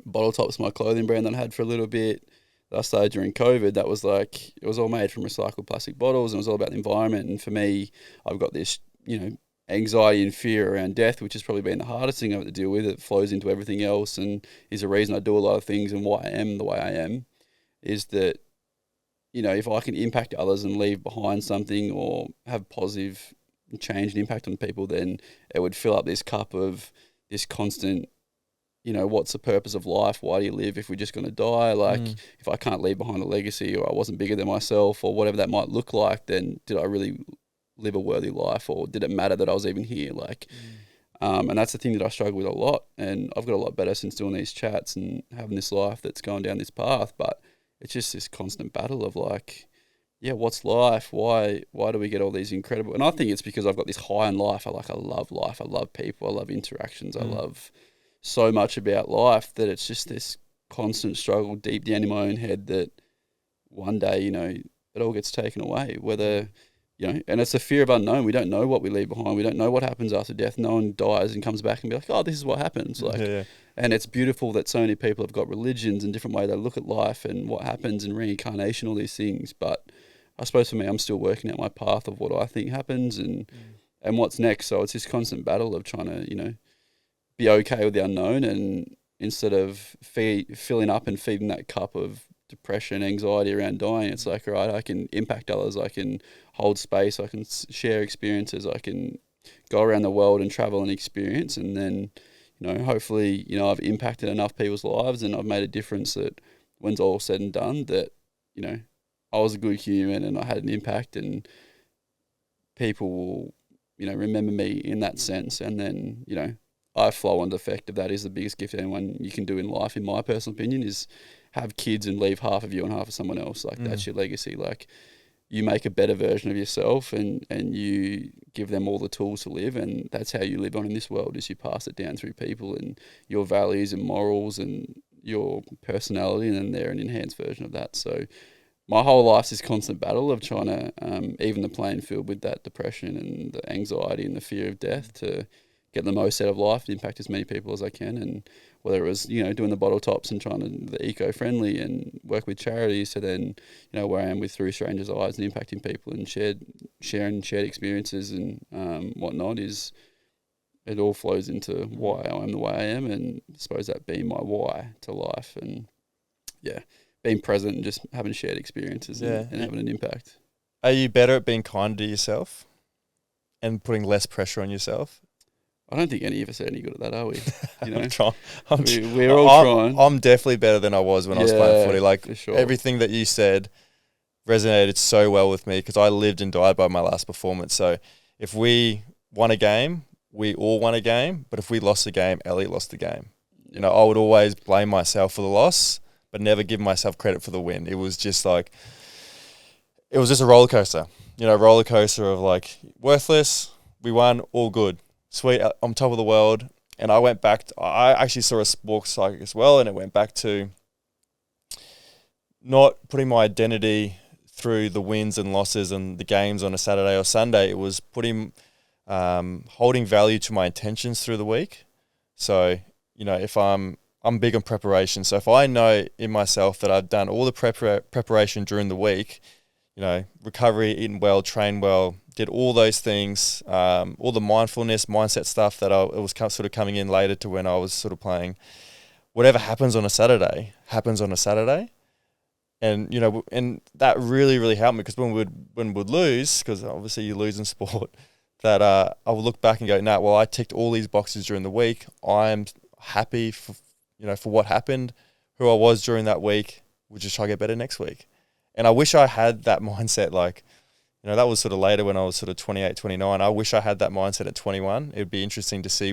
[SPEAKER 2] Bottle Top's, my clothing brand that I had for a little bit. That I started during COVID. That was it was all made from recycled plastic bottles, and it was all about the environment. And for me, I've got this, anxiety and fear around death, which has probably been the hardest thing I've had to deal with. It flows into everything else and is a reason I do a lot of things and why I am the way I am, is that, if I can impact others and leave behind something or have positive change and impact on people, then it would fill up this cup of this constant, what's the purpose of life? Why do you live if we're just going to die? If I can't leave behind a legacy, or I wasn't bigger than myself, or whatever that might look like, then did I really live a worthy life, or did it matter that I was even here? And that's the thing that I struggle with a lot, and I've got a lot better since doing these chats and having this life that's going down this path, but it's just this constant battle of what's life? Why do we get all these incredible... And I think it's because I've got this high in life. I love life. I love people. I love interactions. I love so much about life that it's just this constant struggle deep down in my own head that one day, it all gets taken away, whether, and it's a fear of unknown. We don't know what we leave behind. We don't know what happens after death. No one dies and comes back and be like, oh, this is what happens. And it's beautiful that so many people have got religions and different ways they look at life and what happens and reincarnation, all these things. But I suppose for me, I'm still working out my path of what I think happens and what's next. So it's this constant battle of trying to, be okay with the unknown, and instead of filling up and feeding that cup of depression, anxiety around dying, it's like, all right, I can impact others, I can hold space, I can share experiences, I can go around the world and travel and experience, and then, hopefully, I've impacted enough people's lives and I've made a difference that when's all said and done, that, I was a good human and I had an impact, and people will, remember me in that sense. And then, I flow on the effect of that is the biggest gift anyone you can do in life, in my personal opinion, is have kids and leave half of you and half of someone else. That's your legacy. You make a better version of yourself and you give them all the tools to live, and that's how you live on in this world, is you pass it down through people and your values and morals and your personality, and then they're an enhanced version of that. So my whole life's this constant battle of trying to even the playing field with that depression and the anxiety and the fear of death to get the most out of life, impact as many people as I can. And whether it was, doing the bottle tops and trying to the eco-friendly and work with charities, to then, where I am with Through Strangers' Eyes and impacting people and sharing shared experiences and whatnot, is it all flows into why I am the way I am, and I suppose that being my why to life. And being present and just having shared experiences and having an impact.
[SPEAKER 1] Are you better at being kind to yourself and putting less pressure on yourself?
[SPEAKER 2] I don't think any of us are any good at that, are we? You know,
[SPEAKER 1] we're all trying. I'm definitely better than I was when I was playing footy. Like, sure. Everything that you said resonated so well with me because I lived and died by my last performance. So if we won a game, we all won a game. But if we lost a game, Ellie lost the game. You know, I would always blame myself for the loss, but never give myself credit for the win. It was just like, it was just a roller coaster. You know, roller coaster of like, worthless, we won, all good. Sweet, I'm top of the world. And I went back, I actually saw a sports psychic as well, and it went back to not putting my identity through the wins and losses and the games on a Saturday or Sunday. It was putting, holding value to my intentions through the week. So, you know, if I'm big on preparation. So if I know in myself that I've done all the preparation during the week, you know, recovery, eating well, train well, did all those things, all the mindfulness, mindset stuff that it was sort of coming in later to when I was sort of playing. Whatever happens on a Saturday, happens on a Saturday. And, you know, and that really, really helped me because when we'd lose, because obviously you lose in sport, that I would look back and go, nah, well, I ticked all these boxes during the week. I'm happy for what happened, who I was during that week. We'll just try to get better next week. And I wish I had that mindset, like, you know, that was sort of later when I was sort of 28, 29. I wish I had that mindset at 21. It would be interesting to see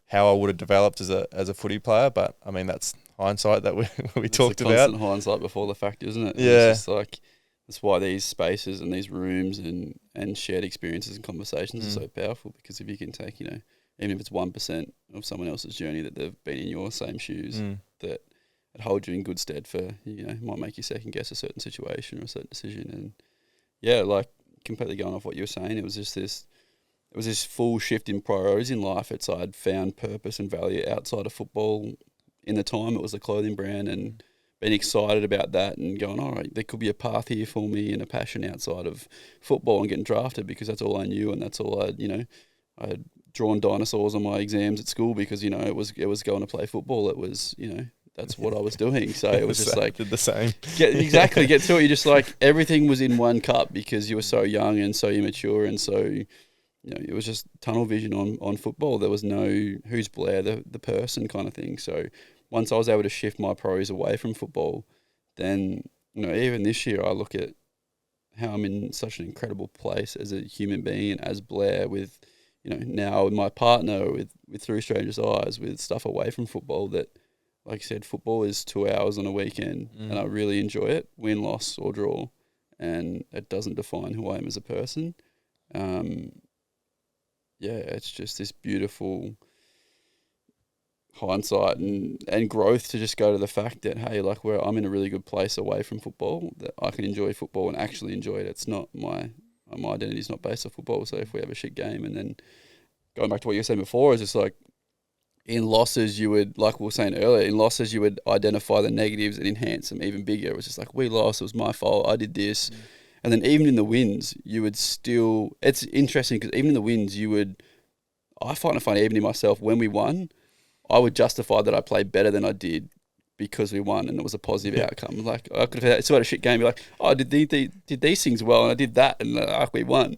[SPEAKER 1] how I would have developed as a footy player. But, I mean, that's hindsight that we talked about.
[SPEAKER 2] It's constant hindsight before the fact, isn't it?
[SPEAKER 1] Yeah.
[SPEAKER 2] It's just like, that's why these spaces and these rooms and shared experiences and conversations are so powerful, because if you can take, you know, even if it's 1% of someone else's journey that they've been in your same shoes, that it holds you in good stead for, you know, might make you second guess a certain situation or a certain decision. And yeah, like completely going off what you were saying, it was this full shift in priorities in life. It's I'd found purpose and value outside of football. In the time, it was the clothing brand, and being excited about that and going, all right, there could be a path here for me and a passion outside of football and getting drafted, because that's all I knew and that's all I had drawn dinosaurs on my exams at school because, you know, it was going to play football. It was, you know, that's what I was doing. So it was just like,
[SPEAKER 1] did the same.
[SPEAKER 2] Get to it. You're just like, everything was in one cup because you were so young and so immature, and so, you know, it was just tunnel vision on football. There was no who's Blair, the person kind of thing. So once I was able to shift my priorities away from football, then, you know, even this year I look at how I'm in such an incredible place as a human being and as Blair, with, you know, now with my partner, with Through Strangers' Eyes, with stuff away from football, that, like I said, football is 2 hours on a weekend and I really enjoy it, win, loss or draw, and it doesn't define who I am as a person. Yeah, it's just this beautiful hindsight and growth to just go to the fact that, hey, like, where I'm in a really good place away from football, that I can enjoy football and actually enjoy it. It's not my identity is not based on football. So if we have a shit game, and then going back to what you were saying before, is just like, in losses you would, like we were saying earlier, in losses you would identify the negatives and enhance them even bigger. It was just like, we lost, it was my fault, I did this. And then even in the wins, you would still, it's interesting because even in the wins I find it funny, even in myself, when we won, I would justify that I played better than I did because we won and it was a positive outcome. Like, I could have had a shit game, be like, oh, I did these things well and I did that and we won.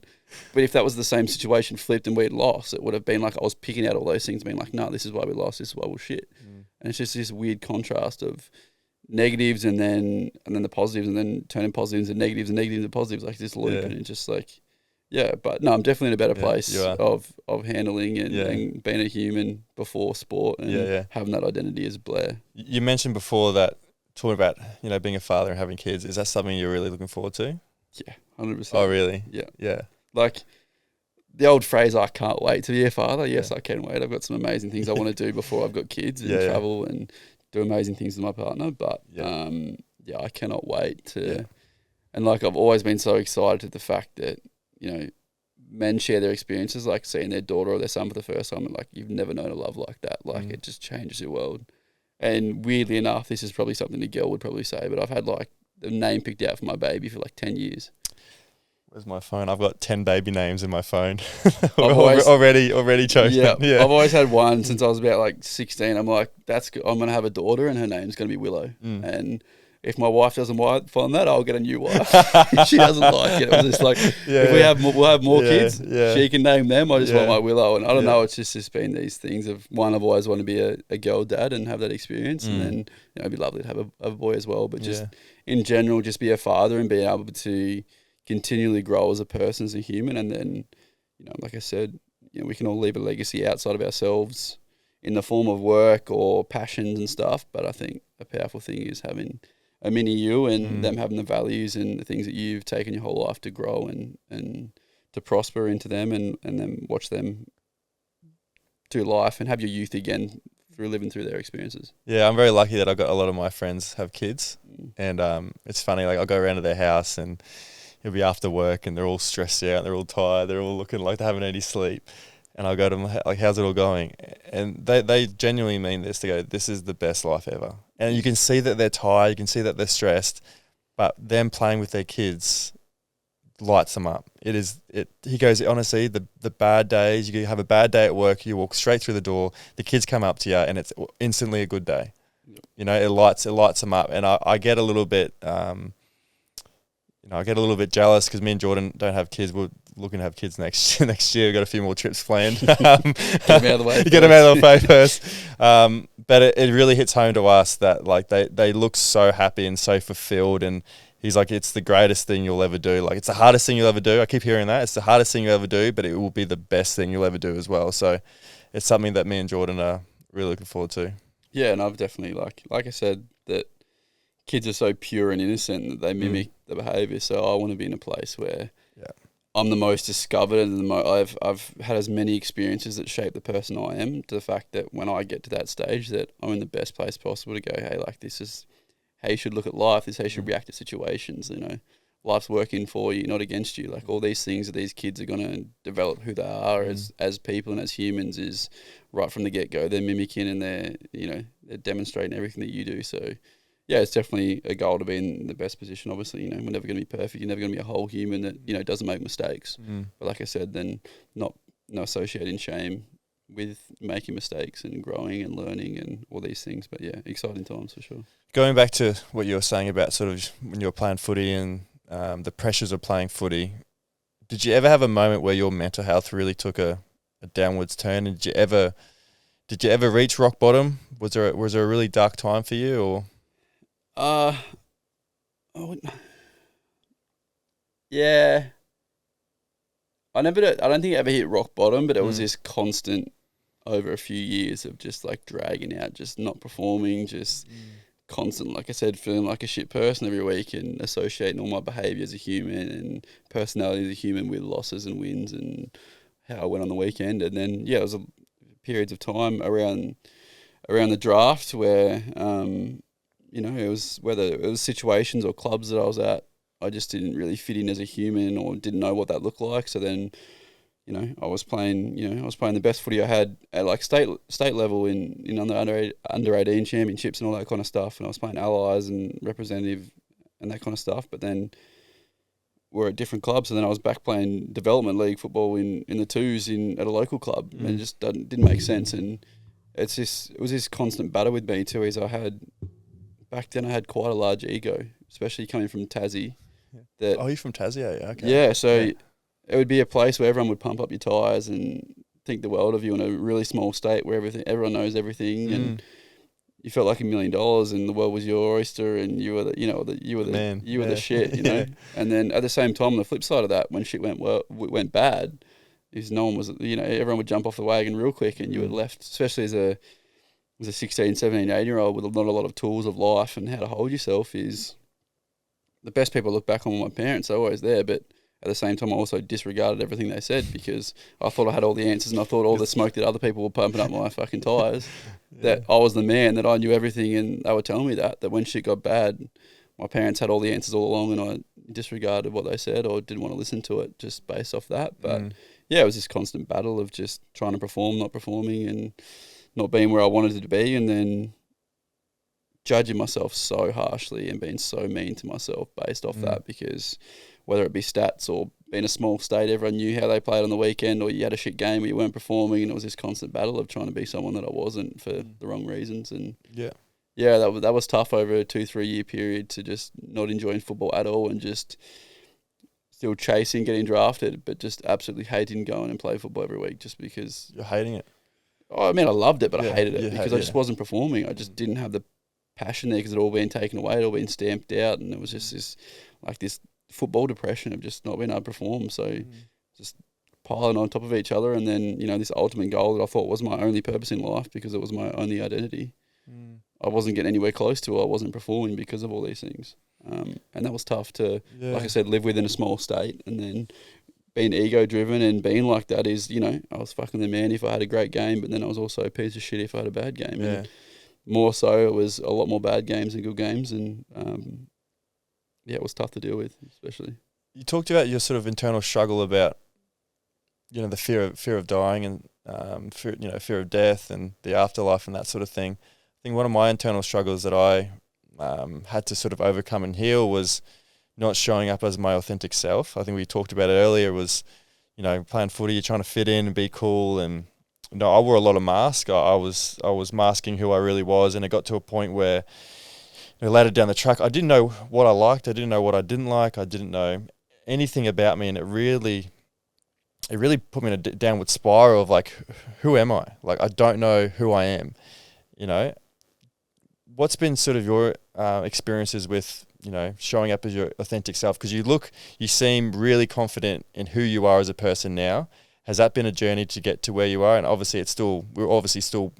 [SPEAKER 2] But if that was the same situation flipped and we'd lost, it would have been like I was picking out all those things, being like, no, this is why we lost, this is why we're shit. And it's just this weird contrast of negatives and then the positives, and then turning positives and negatives and positives, like this loop. And it's just like, yeah, but no, I'm definitely in a better place of handling and being a human before sport and having that identity as Blair.
[SPEAKER 1] You mentioned before that, talking about, you know, being a father and having kids, is that something you're really looking forward to?
[SPEAKER 2] Yeah, 100%.
[SPEAKER 1] Oh, really?
[SPEAKER 2] Yeah.
[SPEAKER 1] Yeah.
[SPEAKER 2] Like the old phrase, I can't wait to be a father. Yes, I can wait. I've got some amazing things I want to do before I've got kids and travel and do amazing things with my partner. But I cannot wait to. And like, I've always been so excited at the fact that, you know, men share their experiences, like seeing their daughter or their son for the first time, and like, you've never known a love like that. Like, it just changes your world. And weirdly enough, this is probably something a girl would probably say, but I've had like the name picked out for my baby for like 10 years.
[SPEAKER 1] Where's my phone? I've got 10 baby names in my phone. already chosen.
[SPEAKER 2] Yeah. I've always had one since I was about like 16. I'm like, that's good. I'm going to have a daughter and her name's going to be Willow. And if my wife doesn't find that, I'll get a new wife. If she doesn't like it, it was just like, we'll have more kids, she can name them. I just want my Willow. And I don't know, it's just been these things of, one, I've always wanted to be a girl dad and have that experience. And then, it'd be lovely to have a boy as well. But just in general, just be a father and be able to continually grow as a person, as a human. And then, like I said, we can all leave a legacy outside of ourselves in the form of work or passions and stuff. But I think a powerful thing is having a mini you and them having the values and the things that you've taken your whole life to grow and to prosper into them, and then watch them do life and have your youth again through living through their experiences. Yeah,
[SPEAKER 1] I'm very lucky that I've got a lot of my friends have kids. And it's funny, like I'll go around to their house and it'll be after work and they're all stressed out, they're all tired, they're all looking like they haven't had any sleep. And I'll go to them, like, how's it all going? And they genuinely mean this. They go, this is the best life ever. And you can see that they're tired, you can see that they're stressed, but them playing with their kids lights them up. He goes, honestly, the bad days, you have a bad day at work, you walk straight through the door, the kids come up to you and it's instantly a good day. It lights them up. And I get a little bit, I get a little bit jealous because me and Jordan don't have kids. We're looking to have kids next year. We've got a few more trips planned. Get them
[SPEAKER 2] out of the way.
[SPEAKER 1] Get them out of the way first. But it really hits home to us that like they look so happy and so fulfilled. And he's like, it's the greatest thing you'll ever do. Like, it's the hardest thing you'll ever do. I keep hearing that. It's the hardest thing you'll ever do, but it will be the best thing you'll ever do as well. So it's something that me and Jordan are really looking forward to. Yeah, and I've definitely, like I said, that kids are so pure and innocent that they mimic the behaviour. So I want to be in a place where I'm the most discovered and I've had as many experiences that shape the person I am, to the fact that when I get to that stage that I'm in the best place possible to go, hey, like, this is how you should look at life, this is how you should react to situations, life's working for you, not against you. Like, all these things that these kids are going to develop who they are as people and as humans is right from the get-go. They're mimicking and they're demonstrating everything that you do. So yeah, it's definitely a goal to be in the best position. Obviously, we're never going to be perfect. You're never going to be a whole human that, doesn't make mistakes. But like I said, then not associating shame with making mistakes and growing and learning and all these things. But yeah, exciting times for sure. Going back to what you were saying about sort of when you were playing footy and the pressures of playing footy, did you ever have a moment where your mental health really took a downwards turn? And did you ever reach rock bottom? Was there a really dark time for you, or? Yeah. I don't think I ever hit rock bottom, but it was this constant over a few years of just like dragging out, just not performing, just constant, like I said, feeling like a shit person every week and associating all my behaviour as a human and personality as a human with losses and wins and how I went on the weekend. And then, it was periods of time around the draft where, it was, whether it was situations or clubs that I was at, I just didn't really fit in as a human or didn't know what that looked like. So then, I was playing the best footy I had at like state level in under 18 championships and all that kind of stuff. And I was playing allies and representative and that kind of stuff. But then we're at different clubs, and then I was back playing development league football in the twos at a local club, and it just didn't make sense. And it was this constant battle with me too. Back then I had quite a large ego, especially coming from Tassie. You're from Tassie, are you? Okay. Yeah, so it would be a place where everyone would pump up your tyres and think the world of you in a really small state where everyone knows everything, and you felt like $1 million and the world was your oyster and you were the shit, And then at the same time, on the flip side of that, when shit went bad, because no one was, everyone would jump off the wagon real quick, and you were left, especially as a 16, 17, 18-year-old with not a lot of tools of life and how to hold yourself. Is the best people look back on my parents are always there, but at the same time I also disregarded everything they said because I thought I had all the answers, and I thought all the smoke that other people were pumping up my fucking tyres, that I was the man, that I knew everything, and they were telling me that when shit got bad, my parents had all the answers all along, and I disregarded what they said or didn't want to listen to it just based off that. But it was this constant battle of just trying to perform, not performing, and not being where I wanted to be, and then judging myself so harshly and being so mean to myself based off that, because whether it be stats or being a small state, everyone knew how they played on the weekend, or you had a shit game where you weren't performing, and it was this constant battle of trying to be someone that I wasn't for the wrong reasons. And
[SPEAKER 2] Yeah, that was tough over a 2-3 year period to just not enjoying football at all and just still chasing getting drafted, but just absolutely hating going and play football every week just because.
[SPEAKER 1] You're hating it.
[SPEAKER 2] Oh, I mean, I loved it, but I
[SPEAKER 1] Yeah,
[SPEAKER 2] hated it because I just wasn't performing. I just didn't have the passion there because it had all been taken away, it all been stamped out, and it was just this football depression of just not being able to perform. So just piling on top of each other, and then this ultimate goal that I thought was my only purpose in life because it was my only identity. I wasn't getting anywhere close to it. I wasn't performing because of all these things, and that was tough to, like I said, live within a small state, and then being ego driven and being like that is, I was fucking the man if I had a great game, but then I was also a piece of shit if I had a bad game.
[SPEAKER 1] Yeah.
[SPEAKER 2] And more so, it was a lot more bad games than good games, and it was tough to deal with, especially.
[SPEAKER 1] You talked about your sort of internal struggle about, the fear of dying and fear of death and the afterlife and that sort of thing. I think one of my internal struggles that I had to sort of overcome and heal was not showing up as my authentic self. I think we talked about it earlier was, playing footy, you're trying to fit in and be cool. And, I wore a lot of masks. I was masking who I really was. And it got to a point where, later down the track, I didn't know what I liked. I didn't know what I didn't like. I didn't know anything about me. And it really put me in a downward spiral of like, who am I? Like, I don't know who I am, What's been sort of your experiences with, showing up as your authentic self? Because you seem really confident in who you are as a person now. Has that been a journey to get to where you are? And obviously we're obviously still,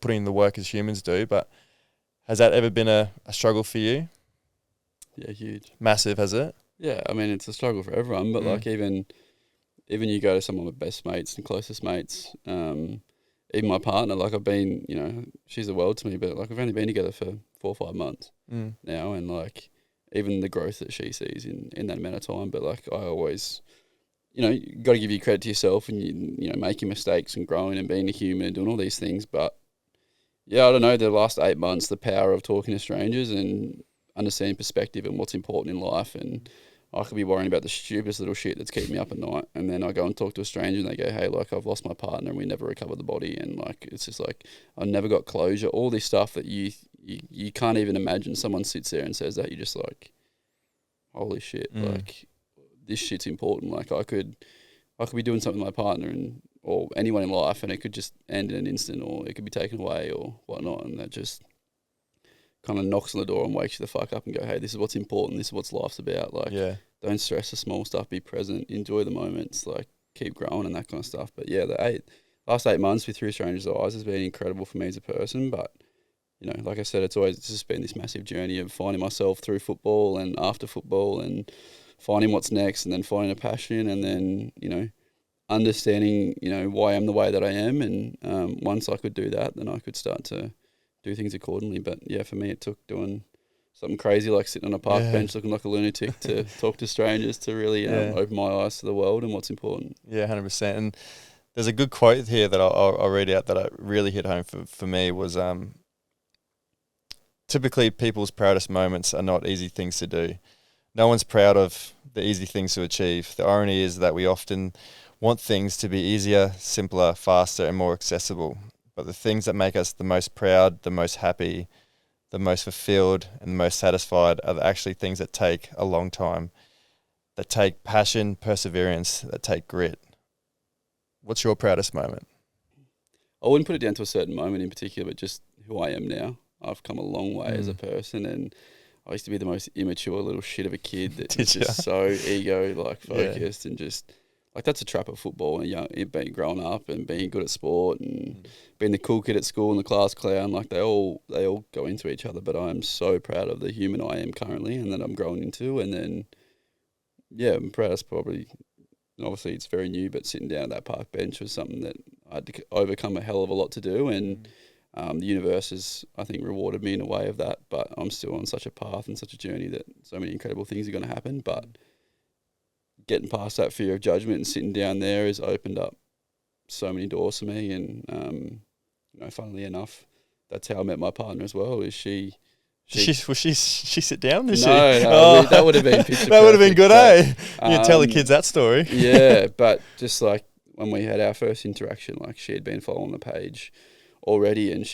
[SPEAKER 1] putting in the work as humans do, but has that ever been a struggle for you?
[SPEAKER 2] Yeah, huge.
[SPEAKER 1] Massive, has it?
[SPEAKER 2] Yeah, I mean, it's a struggle for everyone, but like even you go to some of my best mates and closest mates, even my partner, like I've been, she's the world to me, but like we've only been together for 4 or 5 months now, and like even the growth that she sees in that amount of time. But like I always, you got to give you credit to yourself and making mistakes and growing and being a human and doing all these things. But yeah, I don't know, the last 8 months, the power of talking to strangers and understanding perspective and what's important in life, and I could be worrying about the stupidest little shit that's keeping me up at night, and then I go and talk to a stranger and they go, hey, like I've lost my partner and we never recovered the body, and like it's just like I never got closure. All this stuff that you can't even imagine. Someone sits there and says that, you're just like, holy shit, like this shit's important. Like I could be doing something with my partner or anyone in life, and it could just end in an instant, or it could be taken away or whatnot, and that just kind of knocks on the door and wakes you the fuck up and go, hey, this is what's important, this is what life's about. Like, don't stress the small stuff, be present, enjoy the moments, like keep growing and that kind of stuff. But yeah, last 8 months with Through Strangers' Eyes has been incredible for me as a person. But like I said, it's just been this massive journey of finding myself through football and after football, and finding what's next, and then finding a passion, and then understanding why I'm the way that I am. And once I could do that, then I could start to do things accordingly. But yeah, for me, it took doing something crazy like sitting on a park bench looking like a lunatic to talk to strangers to really open my eyes to the world and what's important.
[SPEAKER 1] Yeah, 100%. And there's a good quote here that I'll read out that really hit home for me was, typically people's proudest moments are not easy things to do. No one's proud of the easy things to achieve. The irony is that we often want things to be easier, simpler, faster, and more accessible. But the things that make us the most proud, the most happy, the most fulfilled, and the most satisfied are actually things that take a long time, that take passion, perseverance, that take grit. What's your proudest moment?
[SPEAKER 2] I wouldn't put it down to a certain moment in particular, but just who I am now. I've come a long way as a person, and I used to be the most immature little shit of a kid that was just so ego focused and just like that's a trap of football and being growing up and being good at sport and being the cool kid at school and the class clown. Like they all go into each other. But I am so proud of the human I am currently and that I'm growing into. And then I'm proudest probably. Obviously, it's very new, but sitting down at that park bench was something that I had to overcome a hell of a lot to do. And the universe has, I think, rewarded me in a way of that. But I'm still on such a path and such a journey that so many incredible things are going to happen. But getting past that fear of judgment and sitting down there has opened up so many doors for me. And, funnily enough, that's how I met my partner as well. Is she sit down? Did she? No, that would have been picture
[SPEAKER 1] that would have been good,
[SPEAKER 2] but,
[SPEAKER 1] you tell the kids that story.
[SPEAKER 2] Yeah, but just like when we had our first interaction, like she had been following the page already, and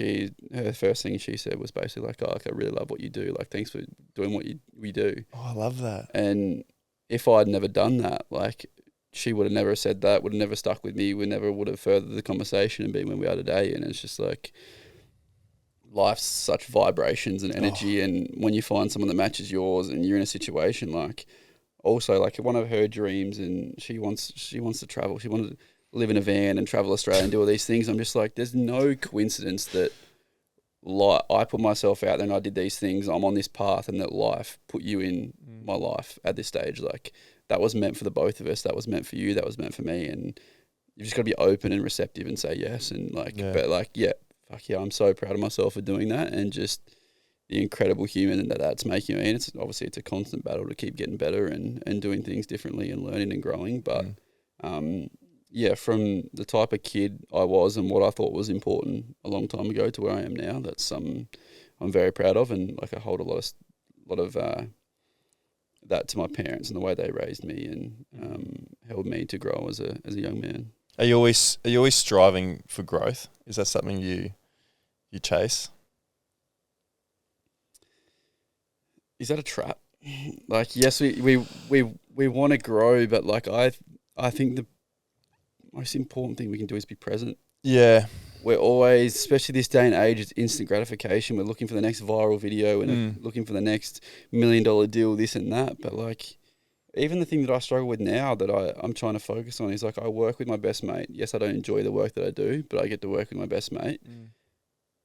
[SPEAKER 2] her first thing she said was basically like, "Oh, like, I really love what you do. Like, thanks for doing what we do."
[SPEAKER 1] Oh, I love that.
[SPEAKER 2] And if I'd never done that, like, she would have never said that, would have never stuck with me, we never would have furthered the conversation and been where we are today. And it's just like, life's such vibrations and energy, and when you find someone that matches yours and you're in a situation like, also like one of her dreams, and she wants to travel. She wanted to live in a van and travel Australia and do all these things. I'm just like, there's no coincidence that I put myself out there and I did these things. I'm on this path, and that life put you in my life at this stage. Like, that was meant for the both of us. That was meant for you. That was meant for me. And you've just got to be open and receptive and say yes. And like, but like, yeah, fuck yeah, I'm so proud of myself for doing that, and just the incredible human that's making me. And it's obviously it's a constant battle to keep getting better and doing things differently and learning and growing. But yeah, from the type of kid I was and what I thought was important a long time ago to where I am now, that's I'm very proud of, and like I hold a lot of that to my parents and the way they raised me and held me to grow as a young man.
[SPEAKER 1] Are you always striving for growth? Is that something you chase?
[SPEAKER 2] Is that a trap? Like, yes, we want to grow, but like I think the most important thing we can do is be present.
[SPEAKER 1] Yeah.
[SPEAKER 2] We're always, especially this day and age, it's instant gratification. We're looking for the next viral video and looking for the next $1 million deal, this and that. But like, even the thing that I struggle with now that I'm trying to focus on is like, I work with my best mate. Yes, I don't enjoy the work that I do, but I get to work with my best mate.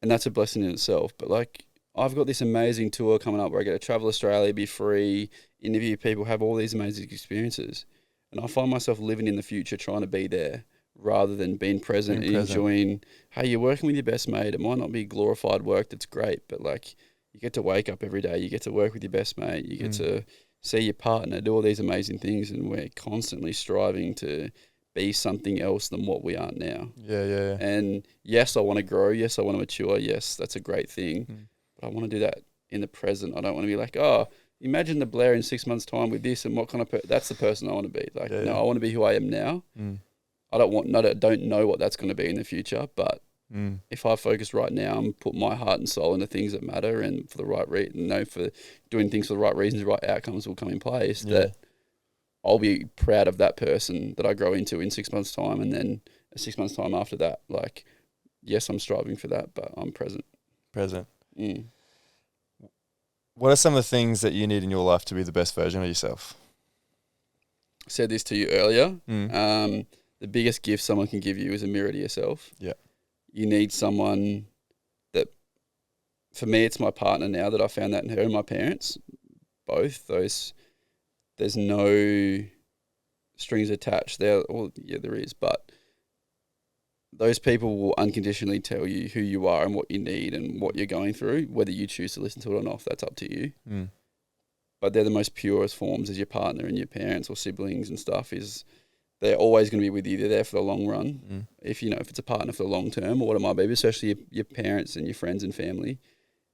[SPEAKER 2] And that's a blessing in itself. But like, I've got this amazing tour coming up where I get to travel Australia, be free, interview people, have all these amazing experiences. And I find myself living in the future trying to be there rather than being present and enjoying, hey, you're working with your best mate. It might not be glorified work that's great, but like, you get to wake up every day, you get to work with your best mate, you get to see your partner, do all these amazing things, and we're constantly striving to be something else than what we are now.
[SPEAKER 1] Yeah.
[SPEAKER 2] And yes, I want to grow. Yes, I want to mature. Yes, that's a great thing. But I want to do that in the present. I don't want to be like, oh, imagine the Blair in 6 months' time with this and what kind of that's the person I want to be. Like, no, I want to be who I am now. I don't know what that's going to be in the future, but if I focus right now and put my heart and soul into things that matter and for the right reason, for doing things for the right reasons, the right outcomes will come in place, that I'll be proud of that person that I grow into in 6 months' time, and then 6 months' time after that. Like, yes, I'm striving for that, but I'm present.
[SPEAKER 1] What are some of the things that you need in your life to be the best version of yourself?
[SPEAKER 2] I said this to you earlier. The biggest gift someone can give you is a mirror to yourself. Yeah. You need someone that, for me, it's my partner now that I found that in her and my parents, both those. There's no strings attached there. Well, yeah, there is, but those people will unconditionally tell you who you are and what you need and what you're going through, whether you choose to listen to it or not. That's up to you. But they're the most purest forms as your partner and your parents or siblings and stuff. Is they're always going to be with you. They're there for the long run. If it's a partner for the long term or what it might be, but especially your parents and your friends and family,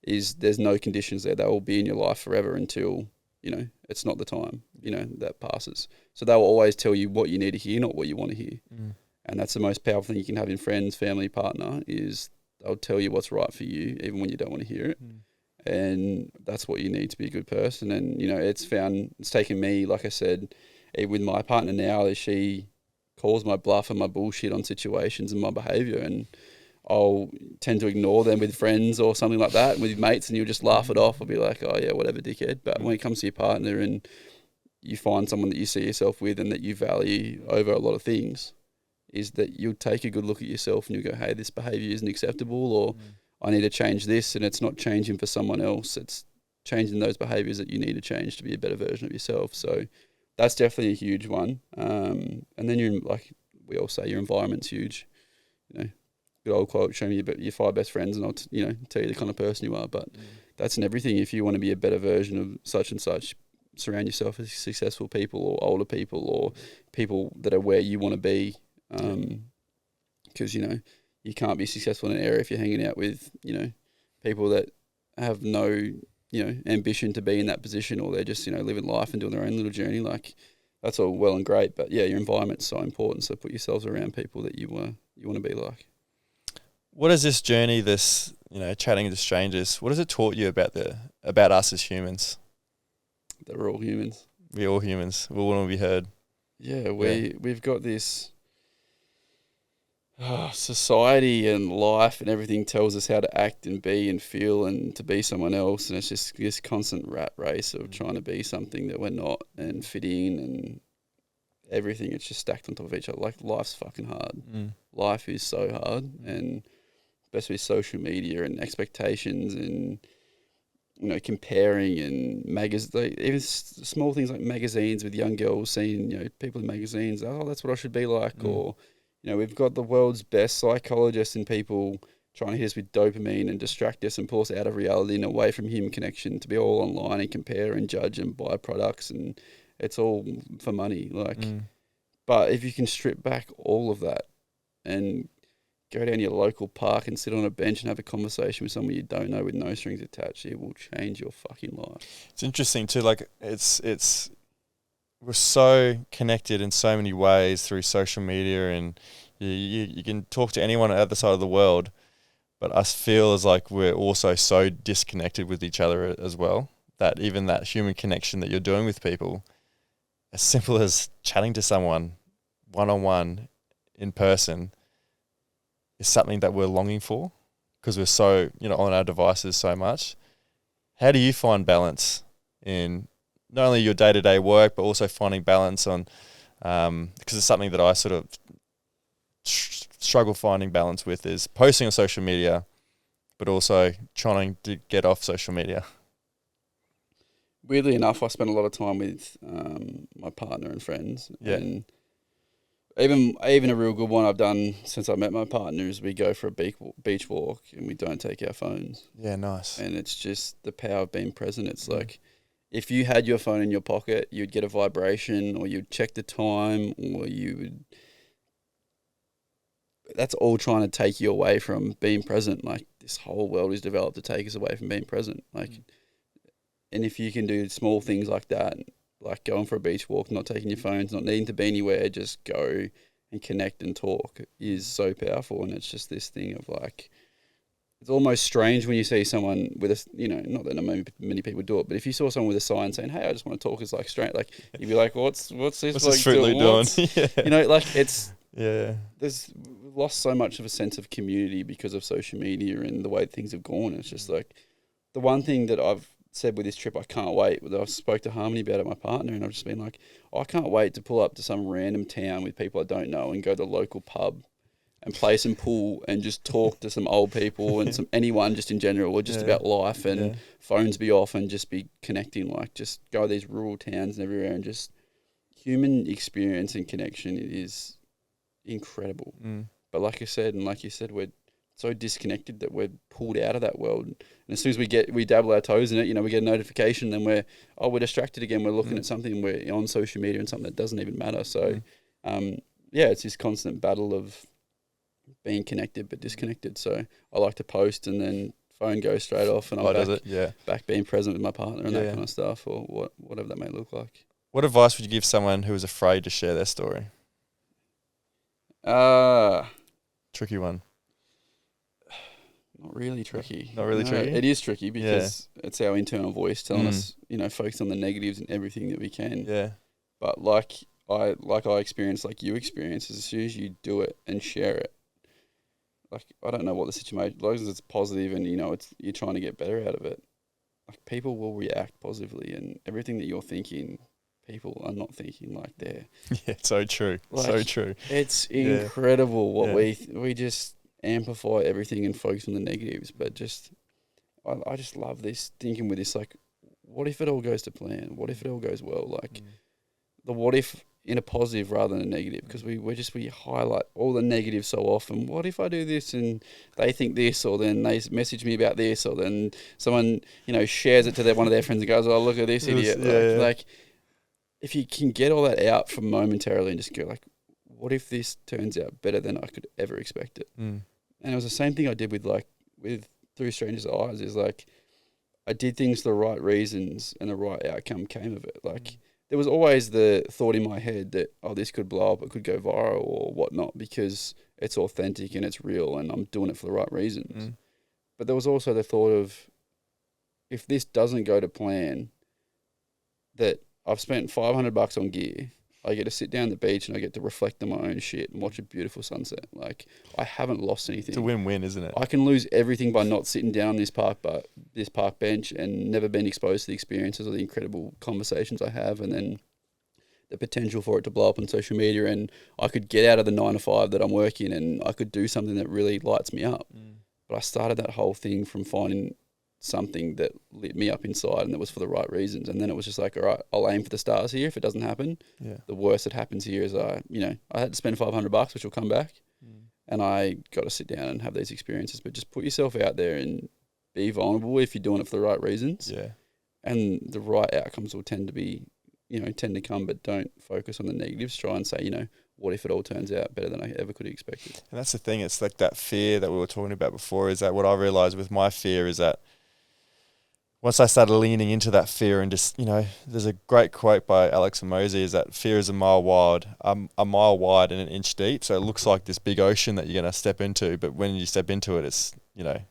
[SPEAKER 2] there's no conditions there. They will be in your life forever until, it's not the time, that passes. So they will always tell you what you need to hear, not what you want to hear. And that's the most powerful thing you can have in friends, family, partner, is they'll tell you what's right for you, even when you don't want to hear it. And that's what you need to be a good person. And, it's taken me, like I said, with my partner now, is she calls my bluff and my bullshit on situations and my behaviour, and I'll tend to ignore them with friends or something like that, and with mates, and you'll just laugh it off. I'll be like, oh yeah, whatever, dickhead. But when it comes to your partner and you find someone that you see yourself with and that you value over a lot of things, is that you'll take a good look at yourself and you go, hey, this behaviour isn't acceptable, or I need to change this, and it's not changing for someone else. It's changing those behaviours that you need to change to be a better version of yourself. So that's definitely a huge one. And then like we all say, your environment's huge. Good old quote, show me your 5 best friends and I'll tell you the kind of person you are. But that's in everything. If you want to be a better version of such and such, surround yourself with successful people or older people or people that are where you want to be. Because, you can't be successful in an area if you're hanging out with, people that have no, ambition to be in that position, or they're just, living life and doing their own little journey. Like, that's all well and great, but yeah, your environment's so important. So put yourselves around people that you want to be like.
[SPEAKER 1] What has this journey, this, chatting to strangers, what has it taught you about us as humans?
[SPEAKER 2] That we're all humans.
[SPEAKER 1] We're all humans. We want to be heard.
[SPEAKER 2] Yeah, we've got this society and life and everything tells us how to act and be and feel and to be someone else, and it's just this constant rat race of trying to be something that we're not and fit in and everything. It's just stacked on top of each other. Like, life's fucking hard. Life is so hard, and especially social media and expectations and comparing and even small things like magazines with young girls seeing people in magazines. Oh, that's what I should be like. Or we've got the world's best psychologists and people trying to hit us with dopamine and distract us and pull us out of reality and away from human connection to be all online and compare and judge and buy products, and it's all for money. But if you can strip back all of that and go down your local park and sit on a bench and have a conversation with someone you don't know with no strings attached, it will change your fucking life.
[SPEAKER 1] It's interesting too. Like, it's we're so connected in so many ways through social media, and you can talk to anyone on the other side of the world, but I feel as like we're also so disconnected with each other as well, that even that human connection that you're doing with people, as simple as chatting to someone one-on-one in person, is something that we're longing for because we're so, on our devices so much. How do you find balance in not only your day-to-day work, but also finding balance on, because it's something that I sort of struggle finding balance with, is posting on social media, but also trying to get off social media?
[SPEAKER 2] Weirdly enough, I spend a lot of time with my partner and friends.
[SPEAKER 1] Yeah.
[SPEAKER 2] And even a real good one I've done since I met my partner is we go for a beach walk and we don't take our phones.
[SPEAKER 1] Yeah, nice.
[SPEAKER 2] And it's just the power of being present. It's like, if you had your phone in your pocket, you'd get a vibration, or you'd check the time, or that's all trying to take you away from being present. Like, this whole world is developed to take us away from being present. Like, and if you can do small things like that, like going for a beach walk, not taking your phones, not needing to be anywhere, just go and connect and talk, is so powerful. And it's just this thing of like, it's almost strange when you see someone with a, not that many people do it, but if you saw someone with a sign saying, "Hey, I just want to talk," it's like strange. Like, you'd be like, what's this?
[SPEAKER 1] What's
[SPEAKER 2] like
[SPEAKER 1] this Fruit Loop doing? Yeah.
[SPEAKER 2] Like, it's,
[SPEAKER 1] yeah.
[SPEAKER 2] We've lost so much of a sense of community because of social media and the way things have gone. It's just like, the one thing that I've said with this trip, I can't wait. I spoke to Harmony about it, my partner, and I've just been like, I can't wait to pull up to some random town with people I don't know and go to the local pub and play some pool and just talk to some old people and anyone just in general, or just about life, and phones be off and just be connecting. Like, just go to these rural towns and everywhere, and just human experience and connection is incredible. But like I said, and like you said, we're so disconnected that we're pulled out of that world. And as soon as we dabble our toes in it, we get a notification, then we're distracted again. We're looking at something, we're on social media and something that doesn't even matter. So, it's this constant battle of being connected but disconnected. So I like to post, and then phone goes straight off, and I'm back being present with my partner and that kind of stuff, or whatever that may look like.
[SPEAKER 1] What advice would you give someone who is afraid to share their story? Tricky one.
[SPEAKER 2] Not really tricky.
[SPEAKER 1] Not really tricky?
[SPEAKER 2] It is tricky because it's our internal voice telling us, focus on the negatives and everything that we can.
[SPEAKER 1] Yeah.
[SPEAKER 2] But like I experienced, like you experienced, as soon as you do it and share it, like, I don't know what the situation, as long as it's positive and you're trying to get better out of it, like, people will react positively, and everything that you're thinking, people are not thinking like they're. Yeah,
[SPEAKER 1] so true. Like, so true.
[SPEAKER 2] It's incredible what we just amplify everything and focus on the negatives. But I just love this, thinking with this, like, what if it all goes to plan? What if it all goes well? Like, the what if in a positive rather than a negative, because we highlight all the negatives so often. What if I do this and they think this, or then they message me about this, or then someone shares it to one of their friends and goes, "Oh, look at this idiot." Like, if you can get all that out from momentarily and just go like, what if this turns out better than I could ever expect it? And it was the same thing I did with Through Strangers' Eyes, is like, I did things for the right reasons and the right outcome came of it. Like, there was always the thought in my head that, oh, this could blow up, it could go viral or whatnot, because it's authentic and it's real and I'm doing it for the right reasons. But there was also the thought of, if this doesn't go to plan, that I've spent $500 on gear, I get to sit down at the beach and I get to reflect on my own shit and watch a beautiful sunset. Like, I haven't lost anything.
[SPEAKER 1] It's a win-win, isn't it?
[SPEAKER 2] I can lose everything by not sitting down on this park bench and never been exposed to the experiences or the incredible conversations I have, and then the potential for it to blow up on social media, and I could get out of the 9 to 5 that I'm working and I could do something that really lights me up. But I started that whole thing from finding something that lit me up inside and that was for the right reasons. And then it was just like, all right, I'll aim for the stars here. If it doesn't happen, the worst that happens here is I had to spend $500, which will come back. And I got to sit down and have these experiences. But just put yourself out there and be vulnerable if you're doing it for the right reasons. Yeah. And the right outcomes will tend to come, but don't focus on the negatives. Try and say, what if it all turns out better than I ever could have expected?
[SPEAKER 1] And that's the thing. It's like that fear that we were talking about before, is that what I realized with my fear is that once I started leaning into that fear and just, there's a great quote by Alex Hormozi, is that fear is a mile wide and an inch deep. So it looks like this big ocean that you're going to step into, but when you step into it, it's, you're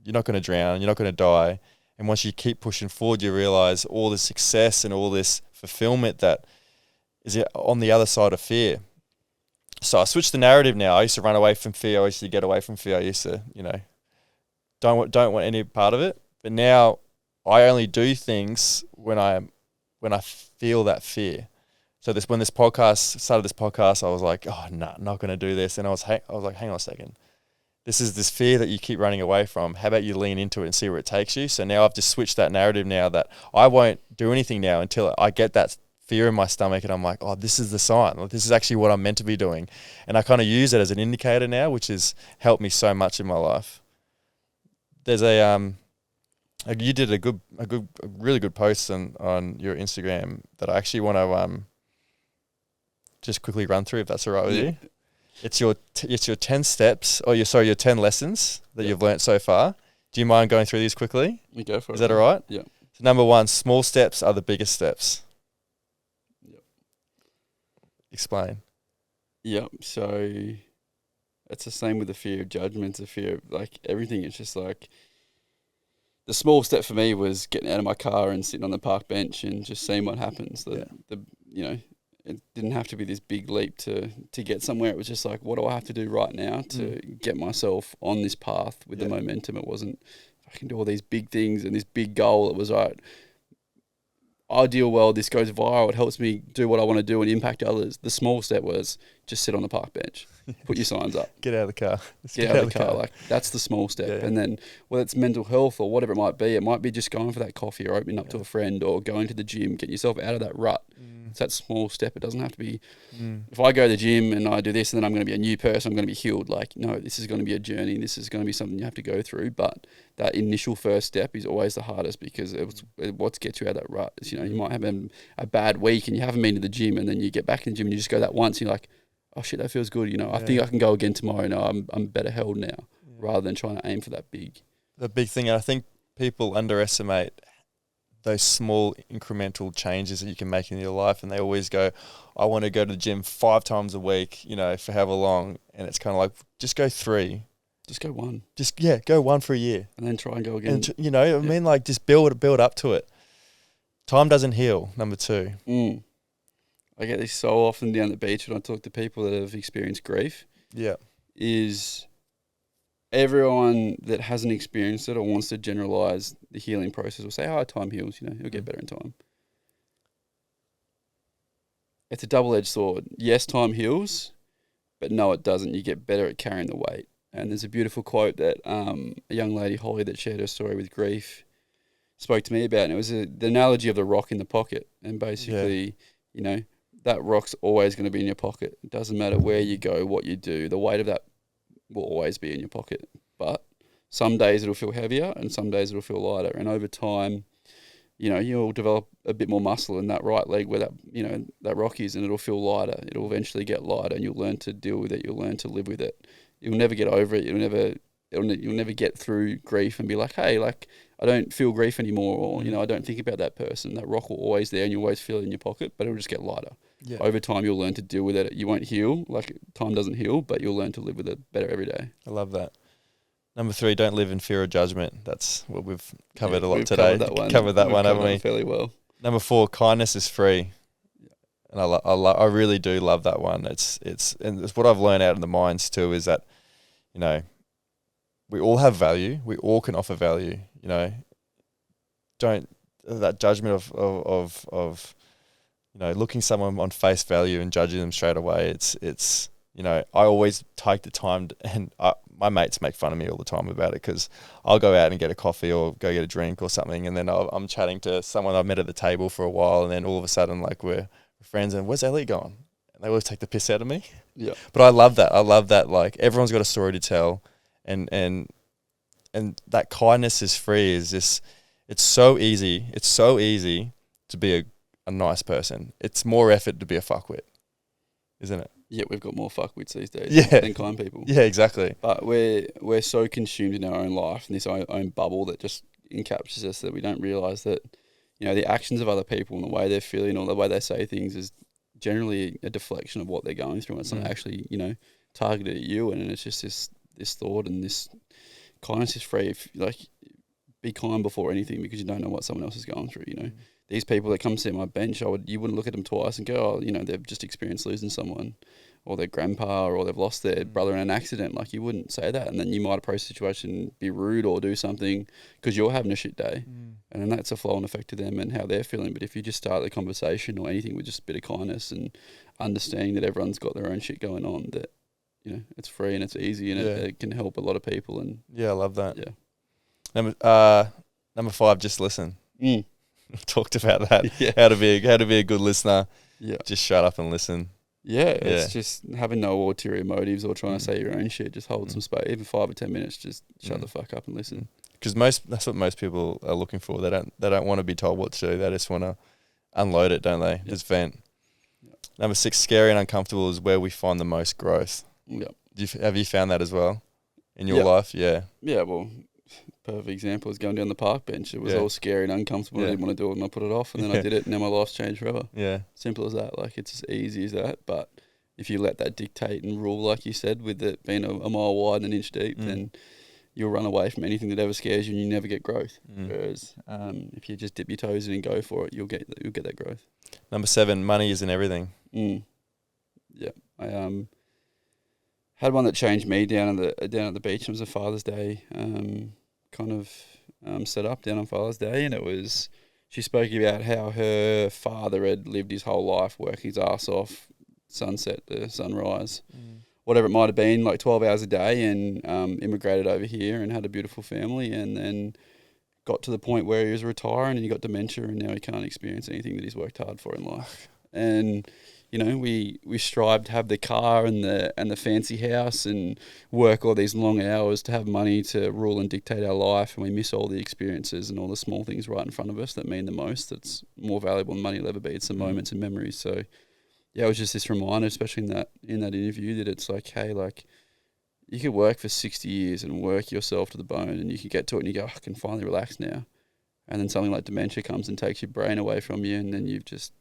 [SPEAKER 1] not going to drown, you're not going to die. And once you keep pushing forward, you realize all the success and all this fulfillment that is on the other side of fear. So I switched the narrative now. I used to run away from fear. I used to get away from fear. I used to, don't want any part of it. But now I only do things when I feel that fear. So when this podcast, I was like, oh no, not going to do this. And I was like, hang on a second. This is this fear that you keep running away from. How about you lean into it and see where it takes you? So now I've just switched that narrative now that I won't do anything now until I get that fear in my stomach and I'm like, oh, this is the sign. This is actually what I'm meant to be doing. And I kind of use it as an indicator now, which has helped me so much in my life. There's you did a really good post on your Instagram that I actually want to just quickly run through, if that's all right with you. It's your 10 steps, or your 10 lessons that you've learnt so far. Do you mind going through these quickly?
[SPEAKER 2] We go for it.
[SPEAKER 1] Is that all right?
[SPEAKER 2] Yeah.
[SPEAKER 1] So number 1, small steps are the biggest steps.
[SPEAKER 2] Yep.
[SPEAKER 1] Explain.
[SPEAKER 2] Yep. So it's the same with the fear of judgment, the fear of like everything. It's just like the small step for me was getting out of my car and sitting on the park bench and just seeing what happens. It didn't have to be this big leap to get somewhere. It was just like, what do I have to do right now to get myself on this path with the momentum? It wasn't, I can do all these big things and this big goal. It was right, ideal world, this goes viral. It helps me do what I want to do and impact others. The small step was just sit on the park bench, put your signs up.
[SPEAKER 1] Get out of the car.
[SPEAKER 2] Get out of the car. Like, that's the small step. Yeah. And then whether it's mental health or whatever it might be just going for that coffee or opening up to a friend or going to the gym, getting yourself out of that rut. It's that small step. It doesn't have to be, if I go to the gym and I do this and then I'm going to be a new person, I'm going to be healed. Like, no, this is going to be a journey. This is going to be something you have to go through. But that initial first step is always the hardest, because what gets you out of that rut is, you might have a bad week and you haven't been to the gym, and then you get back in the gym and you just go that once and you're like, oh shit, that feels good. I think I can go again tomorrow. No, I'm better held now, rather than trying to aim for that big.
[SPEAKER 1] The big thing, I think people underestimate those small incremental changes that you can make in your life, and they always go, I want to go to the gym 5 times a week, for however long, and it's kind of like, just go 3.
[SPEAKER 2] Just go 1.
[SPEAKER 1] Go 1 for a year.
[SPEAKER 2] And then try and go again.
[SPEAKER 1] And, I mean, like, just build up to it. Time doesn't heal, number 2.
[SPEAKER 2] I get this so often down the beach when I talk to people that have experienced grief.
[SPEAKER 1] Yeah.
[SPEAKER 2] Is everyone that hasn't experienced it or wants to generalize the healing process will say, time heals, it'll get better in time. It's a double-edged sword. Yes, time heals, but no, it doesn't. You get better at carrying the weight. And there's a beautiful quote that a young lady, Holly, that shared her story with grief, spoke to me about, and it was the analogy of the rock in the pocket. And basically, that rock's always going to be in your pocket. It doesn't matter where you go, what you do. The weight of that will always be in your pocket. But some days it'll feel heavier and some days it'll feel lighter. And over time, you'll develop a bit more muscle in that right leg where that rock is, and it'll feel lighter. It'll eventually get lighter and you'll learn to deal with it. You'll learn to live with it. You'll never get over it. You'll never get through grief and be like, hey, like, I don't feel grief anymore, or I don't think about that person. That rock will always there, and you always feel it in your pocket, but it'll just get lighter.
[SPEAKER 1] Yeah.
[SPEAKER 2] Over time, you'll learn to deal with it. You won't heal, like time doesn't heal, but you'll learn to live with it better every day.
[SPEAKER 1] I love that. Number 3, don't live in fear of judgment. That's what we've covered a lot
[SPEAKER 2] we've
[SPEAKER 1] today.
[SPEAKER 2] Covered that one, haven't we?
[SPEAKER 1] Fairly
[SPEAKER 2] well.
[SPEAKER 1] Number 4, kindness is free. And I really do love that one. It's what I've learned out in the mines too, is that, we all have value. We all can offer value. Don't that judgment of looking someone on face value and judging them straight away. It's I always take the time and my mates make fun of me all the time about it, because I'll go out and get a coffee or go get a drink or something, and then I'm chatting to someone I've met at the table for a while, and then all of a sudden, like, we're friends, and where's Ellie gone? And they always take the piss out of me.
[SPEAKER 2] Yeah.
[SPEAKER 1] But I love that. Like, everyone's got a story to tell, and that kindness is free. It's so easy. It's so easy to be a nice person. It's more effort to be a fuckwit, isn't it?
[SPEAKER 2] Yeah, we've got more fuckwits these days than kind people.
[SPEAKER 1] Yeah, exactly.
[SPEAKER 2] But we're so consumed in our own life and this own bubble that just encaptures us, that we don't realise that, the actions of other people and the way they're feeling or the way they say things is generally a deflection of what they're going through. It's not actually, targeted at you, and it's just this thought, and this kindness is free. If, be kind before anything, because you don't know what someone else is going through, These people that come sit on my bench, you wouldn't look at them twice and go, they've just experienced losing someone, or their grandpa, or they've lost their brother in an accident. Like, you wouldn't say that. And then you might approach the situation, be rude or do something because you're having a shit day. And then that's a flow-on effect to them and how they're feeling. But if you just start the conversation or anything with just a bit of kindness and understanding that everyone's got their own shit going on, that, it's free and it's easy, and it can help a lot of people. And
[SPEAKER 1] yeah, I love that.
[SPEAKER 2] Yeah.
[SPEAKER 1] Number 5, just listen. Talked about that.
[SPEAKER 2] Yeah.
[SPEAKER 1] How to be a good listener.
[SPEAKER 2] Yeah.
[SPEAKER 1] Just shut up and listen.
[SPEAKER 2] Yeah, it's just having no ulterior motives or trying to say your own shit. Just hold some space, even 5 or 10 minutes. Just shut the fuck up and listen.
[SPEAKER 1] Because that's what most people are looking for. They don't want to be told what to do. They just want to unload it, don't they? Just vent. Number 6, scary and uncomfortable is where we find the most growth.
[SPEAKER 2] Yeah.
[SPEAKER 1] Have you found that as well in your life? Yeah.
[SPEAKER 2] Yeah. Well, perfect example is going down the park bench. It was all scary and uncomfortable. I didn't want to do it, and I put it off, and then I did it, and now my life's changed forever. Yeah. Simple as that. Like, it's as easy as that. But if you let that dictate and rule, like you said, with it being a mile wide and an inch deep, then you'll run away from anything that ever scares you, and you never get growth. Whereas if you just dip your toes in and go for it, you'll get that growth. Number 7, money isn't everything. Yeah. I had one that changed me down at the beach. It was a Father's Day set up down on Father's Day, and she spoke about how her father had lived his whole life working his ass off, sunset to sunrise, whatever it might have been, like 12 hours a day, and immigrated over here and had a beautiful family, and then got to the point where he was retiring and he got dementia, and now he can't experience anything that he's worked hard for in life. And we strive to have the car and the fancy house and work all these long hours to have money to rule and dictate our life, and we miss all the experiences and all the small things right in front of us that mean the most. That's more valuable than money will ever be. It's the moments and memories. So yeah, it was just this reminder, especially in that interview, that it's like, hey, like, you could work for 60 years and work yourself to the bone, and you can get to it and you go, I can finally relax now. And then something like dementia comes and takes your brain away from you, and then you've just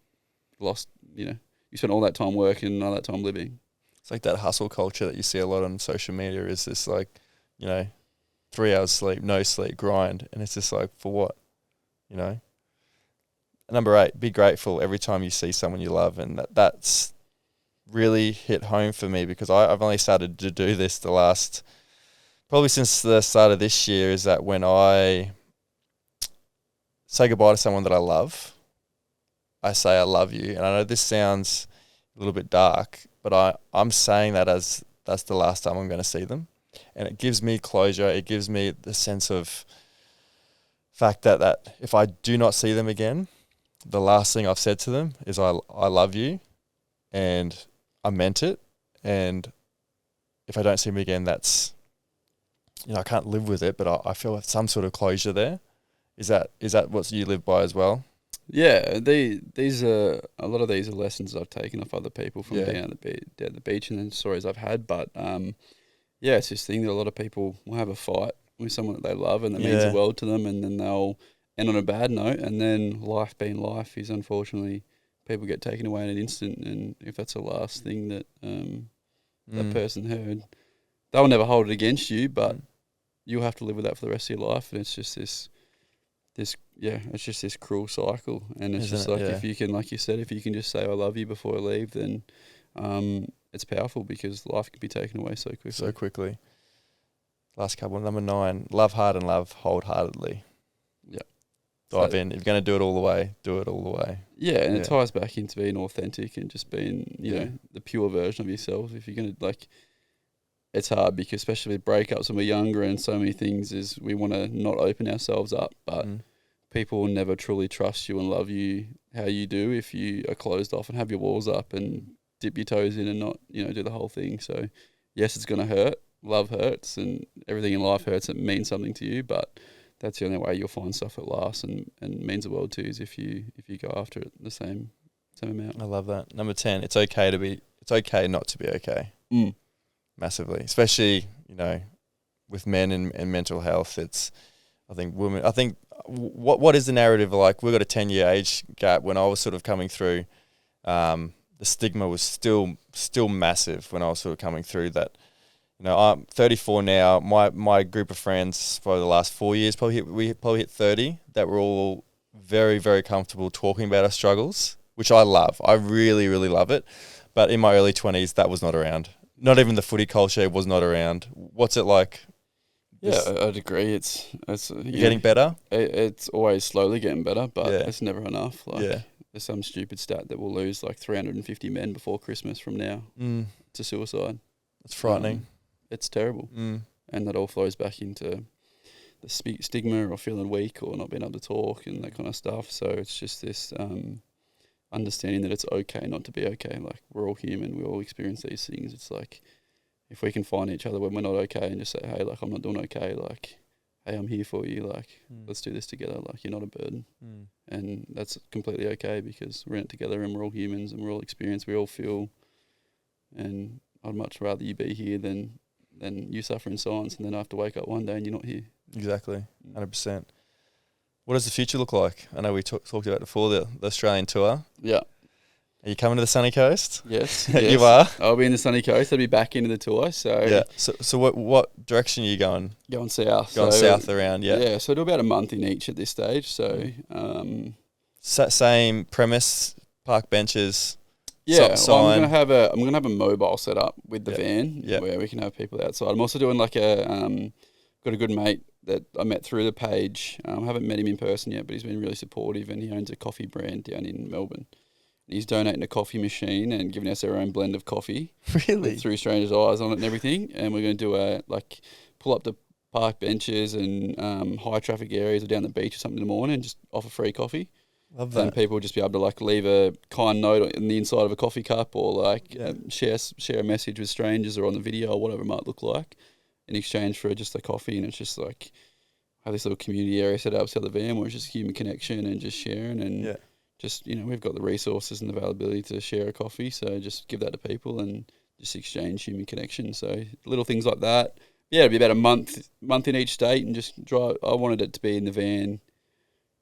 [SPEAKER 2] lost, you spent all that time working and all that time living. It's like that hustle culture that you see a lot on social media, is this like, 3 hours sleep, no sleep, grind. And it's just like, for what? Number 8, be grateful every time you see someone you love. And that's really hit home for me, because I've only started to do this probably since the start of this year, is that when I say goodbye to someone that I love, I say I love you. And I know this sounds a little bit dark, but I'm saying that as that's the last time I'm going to see them. And it gives me closure. It gives me the sense of fact that if I do not see them again, the last thing I've said to them is I love you, and I meant it. And if I don't see them again, that's, I can't live with it, but I feel some sort of closure there. Is that what you live by as well? Yeah, these are a lot of these are lessons I've taken off other people from being at the beach and the stories I've had. But it's this thing that a lot of people will have a fight with someone that they love and that means the world to them, and then they'll end on a bad note, and then life being life is unfortunately people get taken away in an instant, and if that's the last thing that that person heard, they'll never hold it against you, but you'll have to live with that for the rest of your life, and it's just this it's just this cruel cycle, and it's just like if you can, like you said, if you can just say I love you before I leave, then it's powerful because life can be taken away so quickly.
[SPEAKER 1] So quickly. Last couple, number 9, love hard and love wholeheartedly.
[SPEAKER 2] Yeah.
[SPEAKER 1] Dive in. If you're going to do it all the way, do it all the way.
[SPEAKER 2] Yeah, and it ties back into being authentic and just being, you know, the pure version of yourself. If you're going to, like, it's hard because especially with breakups when we're younger and so many things is we want to not open ourselves up, but people will never truly trust you and love you how you do if you are closed off and have your walls up and dip your toes in and not, you know, do the whole thing. So, yes, it's going to hurt. Love hurts and everything in life hurts. It means something to you, but that's the only way you'll find stuff that lasts and means the world to you is if you go after it the same amount.
[SPEAKER 1] I love that. Number 10, it's okay not to be okay. Massively. Especially, you know, with men and mental health, it's, I think what is the narrative like? We've got a 10-year age gap. When I was sort of coming through, the stigma was still massive when I was sort of coming through that. You know, I'm 34 now. My group of friends for the last 4 years we probably hit 30 that were all very, very comfortable talking about our struggles, which I love. I really, really love it. But in my early 20s, that was not around. Not even the footy culture was not around. What's it like?
[SPEAKER 2] Yeah, I'd agree. It's
[SPEAKER 1] getting better.
[SPEAKER 2] It's always slowly getting better, but it's never enough. Like there's some stupid stat that we'll lose like 350 men before Christmas from now to suicide.
[SPEAKER 1] It's frightening.
[SPEAKER 2] It's terrible, and that all flows back into the stigma or feeling weak or not being able to talk and that kind of stuff. So it's just this understanding that it's okay not to be okay. Like, we're all human, we all experience these things. It's like, if we can find each other when we're not okay and just say, hey, like, I'm not doing okay, like, hey, I'm here for you, like, let's do this together, like, you're not a burden. And that's completely okay because we're in it together and we're all humans and we're all experienced, we all feel, and I'd much rather you be here than you suffer in silence and then I have to wake up one day and you're not here.
[SPEAKER 1] Exactly, 100%. What does the future look like? I know we talked about it before, the Australian tour.
[SPEAKER 2] Yeah.
[SPEAKER 1] Are you coming to the sunny coast?
[SPEAKER 2] Yes.
[SPEAKER 1] You are?
[SPEAKER 2] I'll be in the sunny coast. I'll be back into the tour. So
[SPEAKER 1] yeah. So what direction are you going?
[SPEAKER 2] Going south.
[SPEAKER 1] Going south around, yeah.
[SPEAKER 2] Yeah, so I do about a month in each at this stage. So
[SPEAKER 1] same premise, park benches.
[SPEAKER 2] Yeah, well, I'm gonna have a mobile set up with the van where we can have people outside. I'm also doing like got a good mate that I met through the page. I haven't met him in person yet, but he's been really supportive, and he owns a coffee brand down in Melbourne. He's donating a coffee machine and giving us our own blend of coffee.
[SPEAKER 1] Really?
[SPEAKER 2] Through strangers' eyes on it and everything. And we're going to do pull up the park benches and high traffic areas or down the beach or something in the morning and just offer free coffee.
[SPEAKER 1] Love that.
[SPEAKER 2] And people will just be able to like leave a kind note in the inside of a coffee cup or like share a message with strangers or on the video or whatever it might look like in exchange for just a coffee. And it's just like have this little community area set up outside the van where it's just human connection and just sharing and just, you know, we've got the resources and availability to share a coffee. So just give that to people and just exchange human connection. So little things like that. Yeah, it'll be about a month in each state and just drive. I wanted it to be in the van.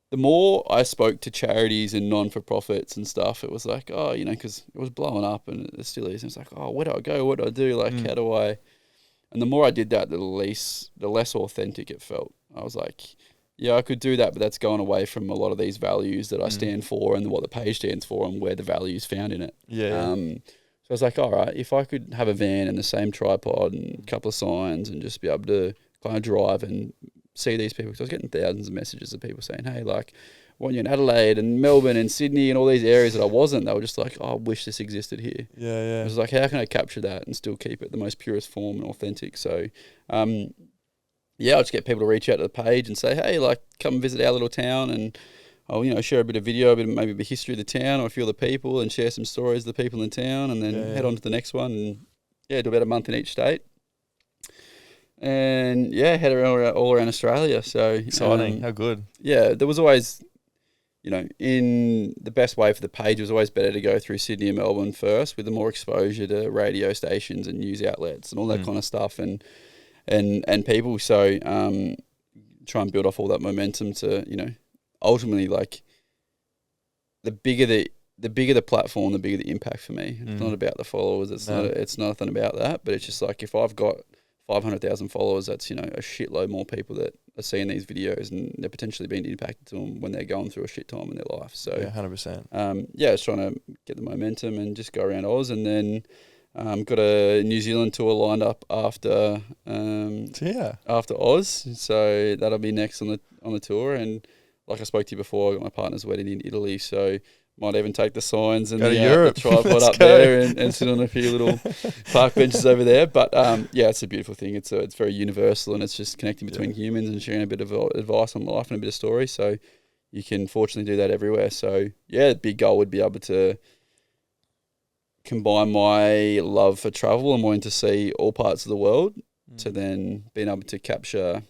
[SPEAKER 2] The more I spoke to charities and non-for-profits and stuff, it was like, oh, you know, because it was blowing up and it still is. And it's like, oh, where do I go? What do I do? Like, how do I? And the more I did that, the less authentic it felt. I was like, yeah, I could do that, but that's going away from a lot of these values that I stand for and what the page stands for and where the value is found in it.
[SPEAKER 1] Yeah.
[SPEAKER 2] So I was like, all right, if I could have a van and the same tripod and a couple of signs and just be able to kind of drive and see these people, because I was getting thousands of messages of people saying, hey, like, I want you in Adelaide and Melbourne and Sydney and all these areas that I wasn't. They were just like, oh, I wish this existed here.
[SPEAKER 1] Yeah.
[SPEAKER 2] It was like, how can I capture that and still keep it the most purest form and authentic? So, I'll just get people to reach out to the page and say, hey, like, come visit our little town and I'll, you know, share a bit of video, maybe a bit of history of the town or a few of the people and share some stories of the people in town and then head on to the next one and, do about a month in each state. And, head around all around Australia. So
[SPEAKER 1] exciting. How good.
[SPEAKER 2] Yeah, there was always, you know, in the best way for the page, it was always better to go through Sydney and Melbourne first with the more exposure to radio stations and news outlets and all that kind of stuff. And and people. So try and build off all that momentum to, you know, ultimately, like, the bigger the platform, the bigger the impact for me. It's not about the followers. It's nothing about that. But it's just like, if I've got 500,000 followers, that's, you know, a shitload more people that are seeing these videos, and they're potentially being impacted to them when they're going through a shit time in their life. So
[SPEAKER 1] yeah, 100%.
[SPEAKER 2] It's trying to get the momentum and just go around Oz, and then got a New Zealand tour lined up after Oz. So that'll be next on the tour. And like I spoke to you before, I got my partner's wedding in Italy, so might even take the signs and the tripod up there and sit on a few little park benches over there. But it's a beautiful thing. It's very universal, and it's just connecting between humans and sharing a bit of advice on life and a bit of story. So you can fortunately do that everywhere. So yeah, the big goal would be able to combine my love for travel and wanting to see all parts of the world to then being able to capture,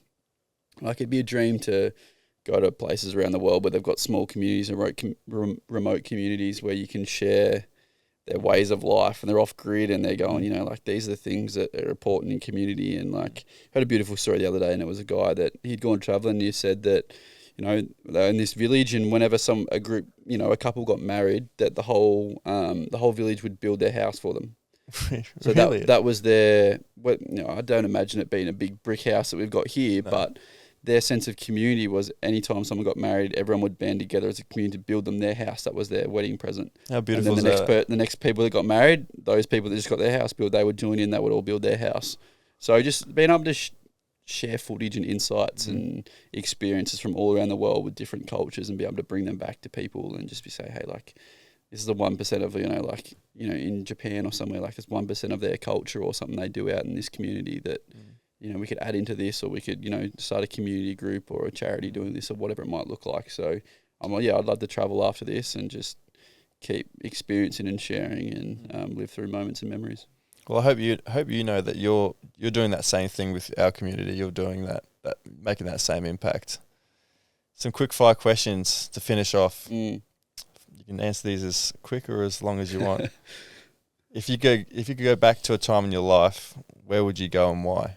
[SPEAKER 2] like, it'd be a dream to go to places around the world where they've got small communities and remote communities where you can share their ways of life, and they're off grid, and they're going, you know, like, these are the things that are important in community. And like, I had a beautiful story the other day, and it was a guy that he'd gone traveling, and he said that, you know, they're in this village, and whenever a group, you know, a couple got married, that the whole village would build their house for them. So really? that was their, you know, I don't imagine it being a big brick house that we've got here, but their sense of community was, anytime someone got married, everyone would band together as a community to build them their house. That was their wedding present.
[SPEAKER 1] How beautiful
[SPEAKER 2] and then the next people that got married, those people that just got their house built, they would join in, they would all build their house. So just being able to share footage and insights and experiences from all around the world with different cultures, and be able to bring them back to people, and just say, hey, like, this is the 1% of, you know, like, you know, in Japan or somewhere, like, it's 1% of their culture or something they do out in this community that, you know, we could add into this, or we could, you know, start a community group or a charity doing this, or whatever it might look like. So I'm like, yeah, I'd love to travel after this and just keep experiencing and sharing and live through moments and memories.
[SPEAKER 1] Well, I hope you know that you're doing that same thing with our community. You're doing that making that same impact. Some quick fire questions to finish off. You can answer these as quick or as long as you want. If you could go back to a time in your life, where would you go and why?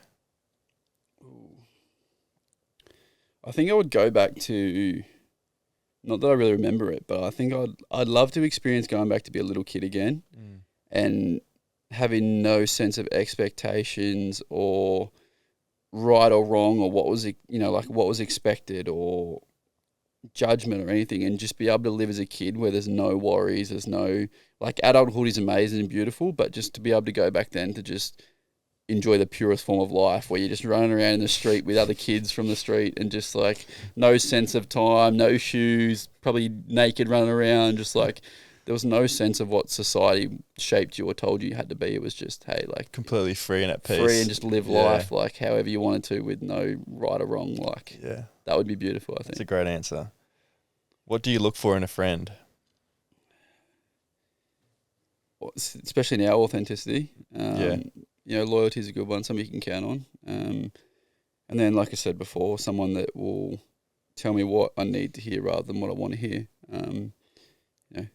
[SPEAKER 2] I think I would go back to, not that I really remember it, but I think I'd love to experience going back to be a little kid again, and having no sense of expectations or right or wrong, or what was, you know, like, what was expected or judgment or anything, and just be able to live as a kid where there's no worries, there's no, like, adulthood is amazing and beautiful, but just to be able to go back then to just enjoy the purest form of life, where you're just running around in the street with other kids from the street, and just, like, no sense of time, no shoes, probably naked running around, just, like, there was no sense of what society shaped you or told you had to be. It was just, hey, like,
[SPEAKER 1] completely free and at peace.
[SPEAKER 2] Free and just live life, like, however you wanted to, with no right or wrong. Like, that would be beautiful, I think.
[SPEAKER 1] That's a great answer. What do you look for in a friend?
[SPEAKER 2] Especially now, authenticity. You know, loyalty is a good one, something you can count on. And then, like I said before, someone that will tell me what I need to hear rather than what I want to hear. You know,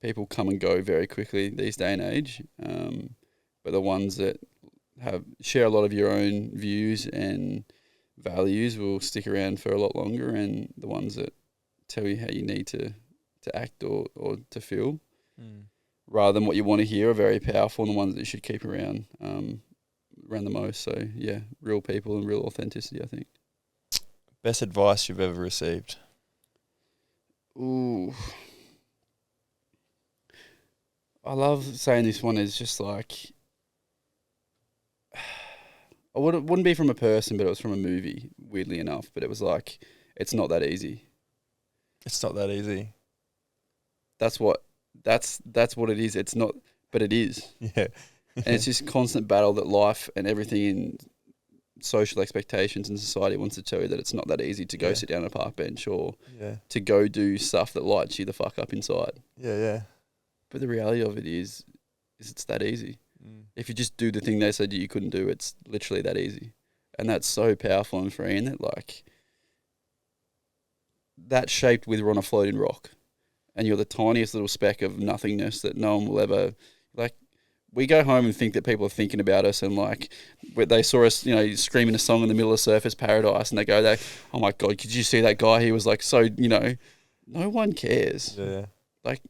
[SPEAKER 2] people come and go very quickly these day and age, but the ones that share a lot of your own views and values will stick around for a lot longer, and the ones that tell you how you need to act or to feel rather than what you want to hear are very powerful, and the ones that you should keep around the most. So yeah, real people and real authenticity, I think.
[SPEAKER 1] Best advice you've ever received?
[SPEAKER 2] Ooh, I love saying this one. Is just like, it wouldn't be from a person, but it was from a movie, weirdly enough. But it was like, it's not that easy.
[SPEAKER 1] It's not that easy.
[SPEAKER 2] That's what it is. It's not, but it is.
[SPEAKER 1] Yeah.
[SPEAKER 2] And it's this constant battle that life and everything in social expectations in society wants to tell you that it's not that easy to go sit down on a park bench or to go do stuff that lights you the fuck up inside.
[SPEAKER 1] Yeah.
[SPEAKER 2] But the reality of it is it's that easy. If you just do the thing they said you couldn't do, it's literally that easy. And that's so powerful and freeing that, like, that's shaped with we're on a floating rock, and you're the tiniest little speck of nothingness that no one will ever, like, we go home and think that people are thinking about us, and like they saw us, screaming a song in the middle of Surfers Paradise, and they go, "Oh my God, could you see that guy? He was like so." No one cares.
[SPEAKER 1] Yeah.
[SPEAKER 2] Like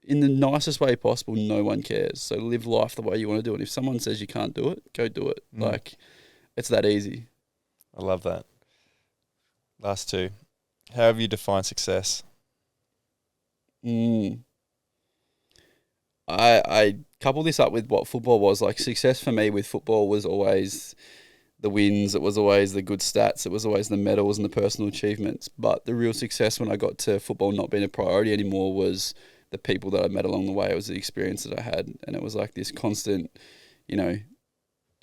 [SPEAKER 2] in the nicest way possible, no one cares. So live life the way you want to do it. If someone says you can't do it, go do it. Like it's that easy.
[SPEAKER 1] I love that. Last two. How have you defined success?
[SPEAKER 2] I couple this up with what football was. Like success for me with football was always the wins. It was always the good stats. It was always the medals and the personal achievements. But the real success when I got to football not being a priority anymore was the people that I met along the way. It was the experience that I had. And it was like this constant,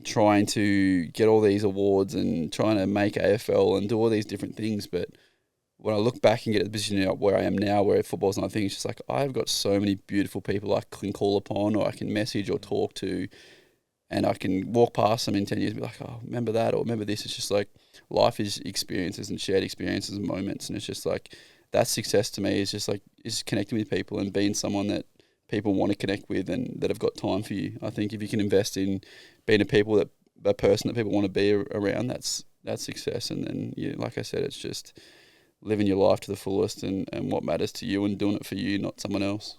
[SPEAKER 2] trying to get all these awards and trying to make AFL and do all these different things. But when I look back and get to the position where I am now, where football's not a thing, it's just like I've got so many beautiful people I can call upon, or I can message or talk to, and I can walk past them in 10 years and be like, oh, remember that, or remember this. It's just like life is experiences and shared experiences and moments, and it's just like that's success to me. Is just like is connecting with people and being someone that people want to connect with and that have got time for you. I think if you can invest in being a person that people want to be around, that's success. And then like I said, it's just living your life to the fullest and what matters to you and doing it for you, not someone else.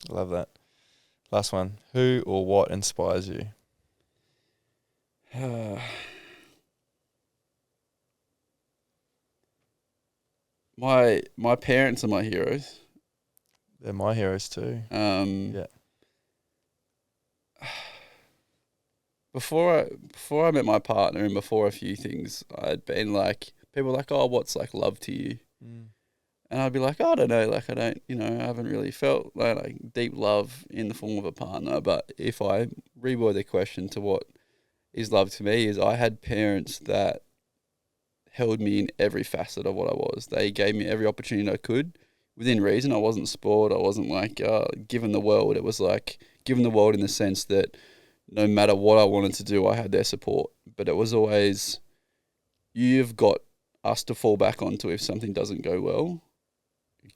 [SPEAKER 1] I love that. Last one. Who or what inspires you?
[SPEAKER 2] My parents are my heroes.
[SPEAKER 1] They're my heroes too. Yeah.
[SPEAKER 2] Before I met my partner and before a few things, I'd been like, people were like, oh, what's like love to you? And I'd be like, oh, I don't know, like I don't, I haven't really felt like deep love in the form of a partner. But if I reword the question to what is love to me, is I had parents that held me in every facet of what I was. They gave me every opportunity I could within reason. I wasn't spoiled. I wasn't like given the world. It was like given the world in the sense that no matter what I wanted to do, I had their support. But it was always, you've got us to fall back onto if something doesn't go well.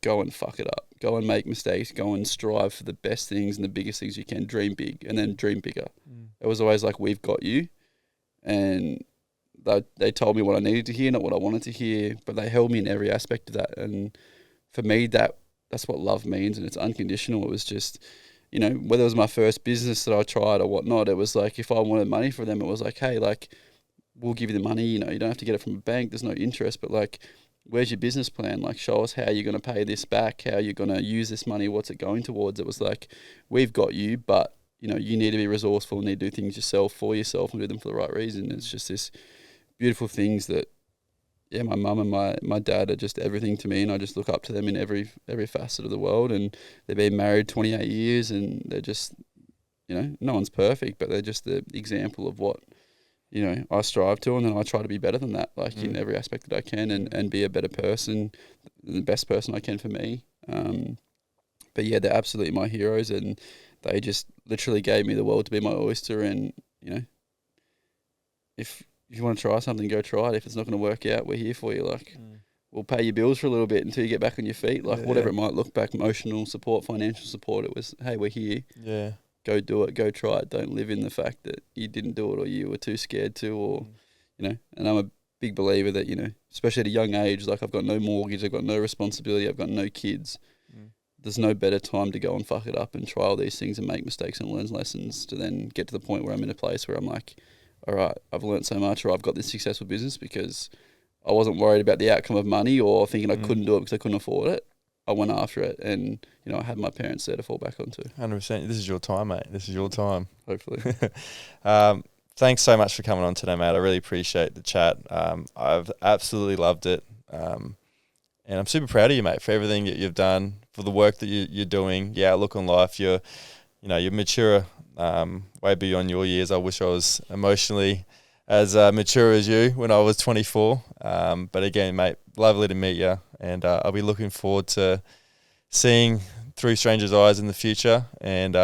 [SPEAKER 2] Go and fuck it up. Go and make mistakes. Go and strive for the best things and the biggest things you can. Dream big and then dream bigger. It was always like, we've got you. And they told me what I needed to hear, not what I wanted to hear, but they held me in every aspect of that. And for me, that's what love means, and it's unconditional. It was just, whether it was my first business that I tried or whatnot, it was like if I wanted money from them, it was like, hey, like, we'll give you the money, you don't have to get it from a bank, there's no interest, but like, where's your business plan? Like, show us how you're going to pay this back, how you're going to use this money, what's it going towards? It was like, we've got you, but, you need to be resourceful and need to do things yourself for yourself and do them for the right reason. It's just this beautiful things that, my mum and my dad are just everything to me, and I just look up to them in every facet of the world. And they've been married 28 years, and they're just, no one's perfect, but they're just the example of what, I strive to, and then I try to be better than that, like in every aspect that I can, and be a better person, the best person I can for me. But yeah, they're absolutely my heroes, and they just literally gave me the world to be my oyster. And, if you want to try something, go try it. If it's not going to work out, we're here for you. Like, we'll pay your bills for a little bit until you get back on your feet. Like, whatever it might look back, emotional support, financial support, it was, hey, we're here.
[SPEAKER 1] Yeah.
[SPEAKER 2] Go do it, go try it. Don't live in the fact that you didn't do it or you were too scared to, or, and I'm a big believer that, especially at a young age, like I've got no mortgage, I've got no responsibility, I've got no kids. There's no better time to go and fuck it up and try all these things and make mistakes and learn lessons to then get to the point where I'm in a place where I'm like, all right, I've learned so much, or I've got this successful business because I wasn't worried about the outcome of money or thinking I couldn't do it because I couldn't afford it. I went after it, and I had my parents there to fall back onto.
[SPEAKER 1] 100%. This is your time, mate. This is your time.
[SPEAKER 2] Hopefully.
[SPEAKER 1] Thanks so much for coming on today, mate. I really appreciate the chat. I've absolutely loved it, and I'm super proud of you, mate, for everything that you've done, for the work that you're doing. Yeah, look on life. You're mature, way beyond your years. I wish I was emotionally as mature as you when I was 24. But again, mate, lovely to meet you. And I'll be looking forward to seeing Through Strangers' Eyes in the future. And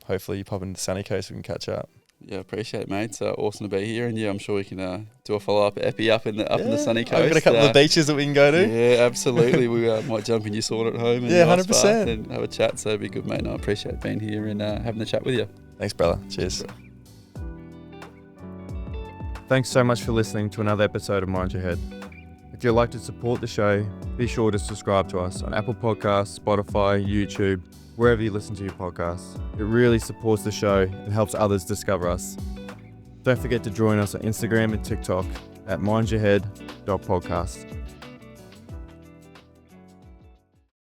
[SPEAKER 1] hopefully you pop into the Sunny Coast, we can catch up.
[SPEAKER 2] Yeah, appreciate it, mate. It's awesome to be here. And yeah, I'm sure we can do a follow-up epi up in the Sunny Coast.
[SPEAKER 1] I've got a couple of beaches that we can go to.
[SPEAKER 2] Yeah, absolutely. We might jump in your sauna at home and
[SPEAKER 1] 100%.
[SPEAKER 2] and have a chat. So it'd be good, mate. And I appreciate being here and having the chat with you.
[SPEAKER 3] Thanks, brother. Cheers.
[SPEAKER 1] Thanks so much for listening to another episode of Mind Your Head. If you'd like to support the show, be sure to subscribe to us on Apple Podcasts, Spotify, YouTube, wherever you listen to your podcasts. It really supports the show and helps others discover us. Don't forget to join us on Instagram and TikTok at mindyourhead.podcast.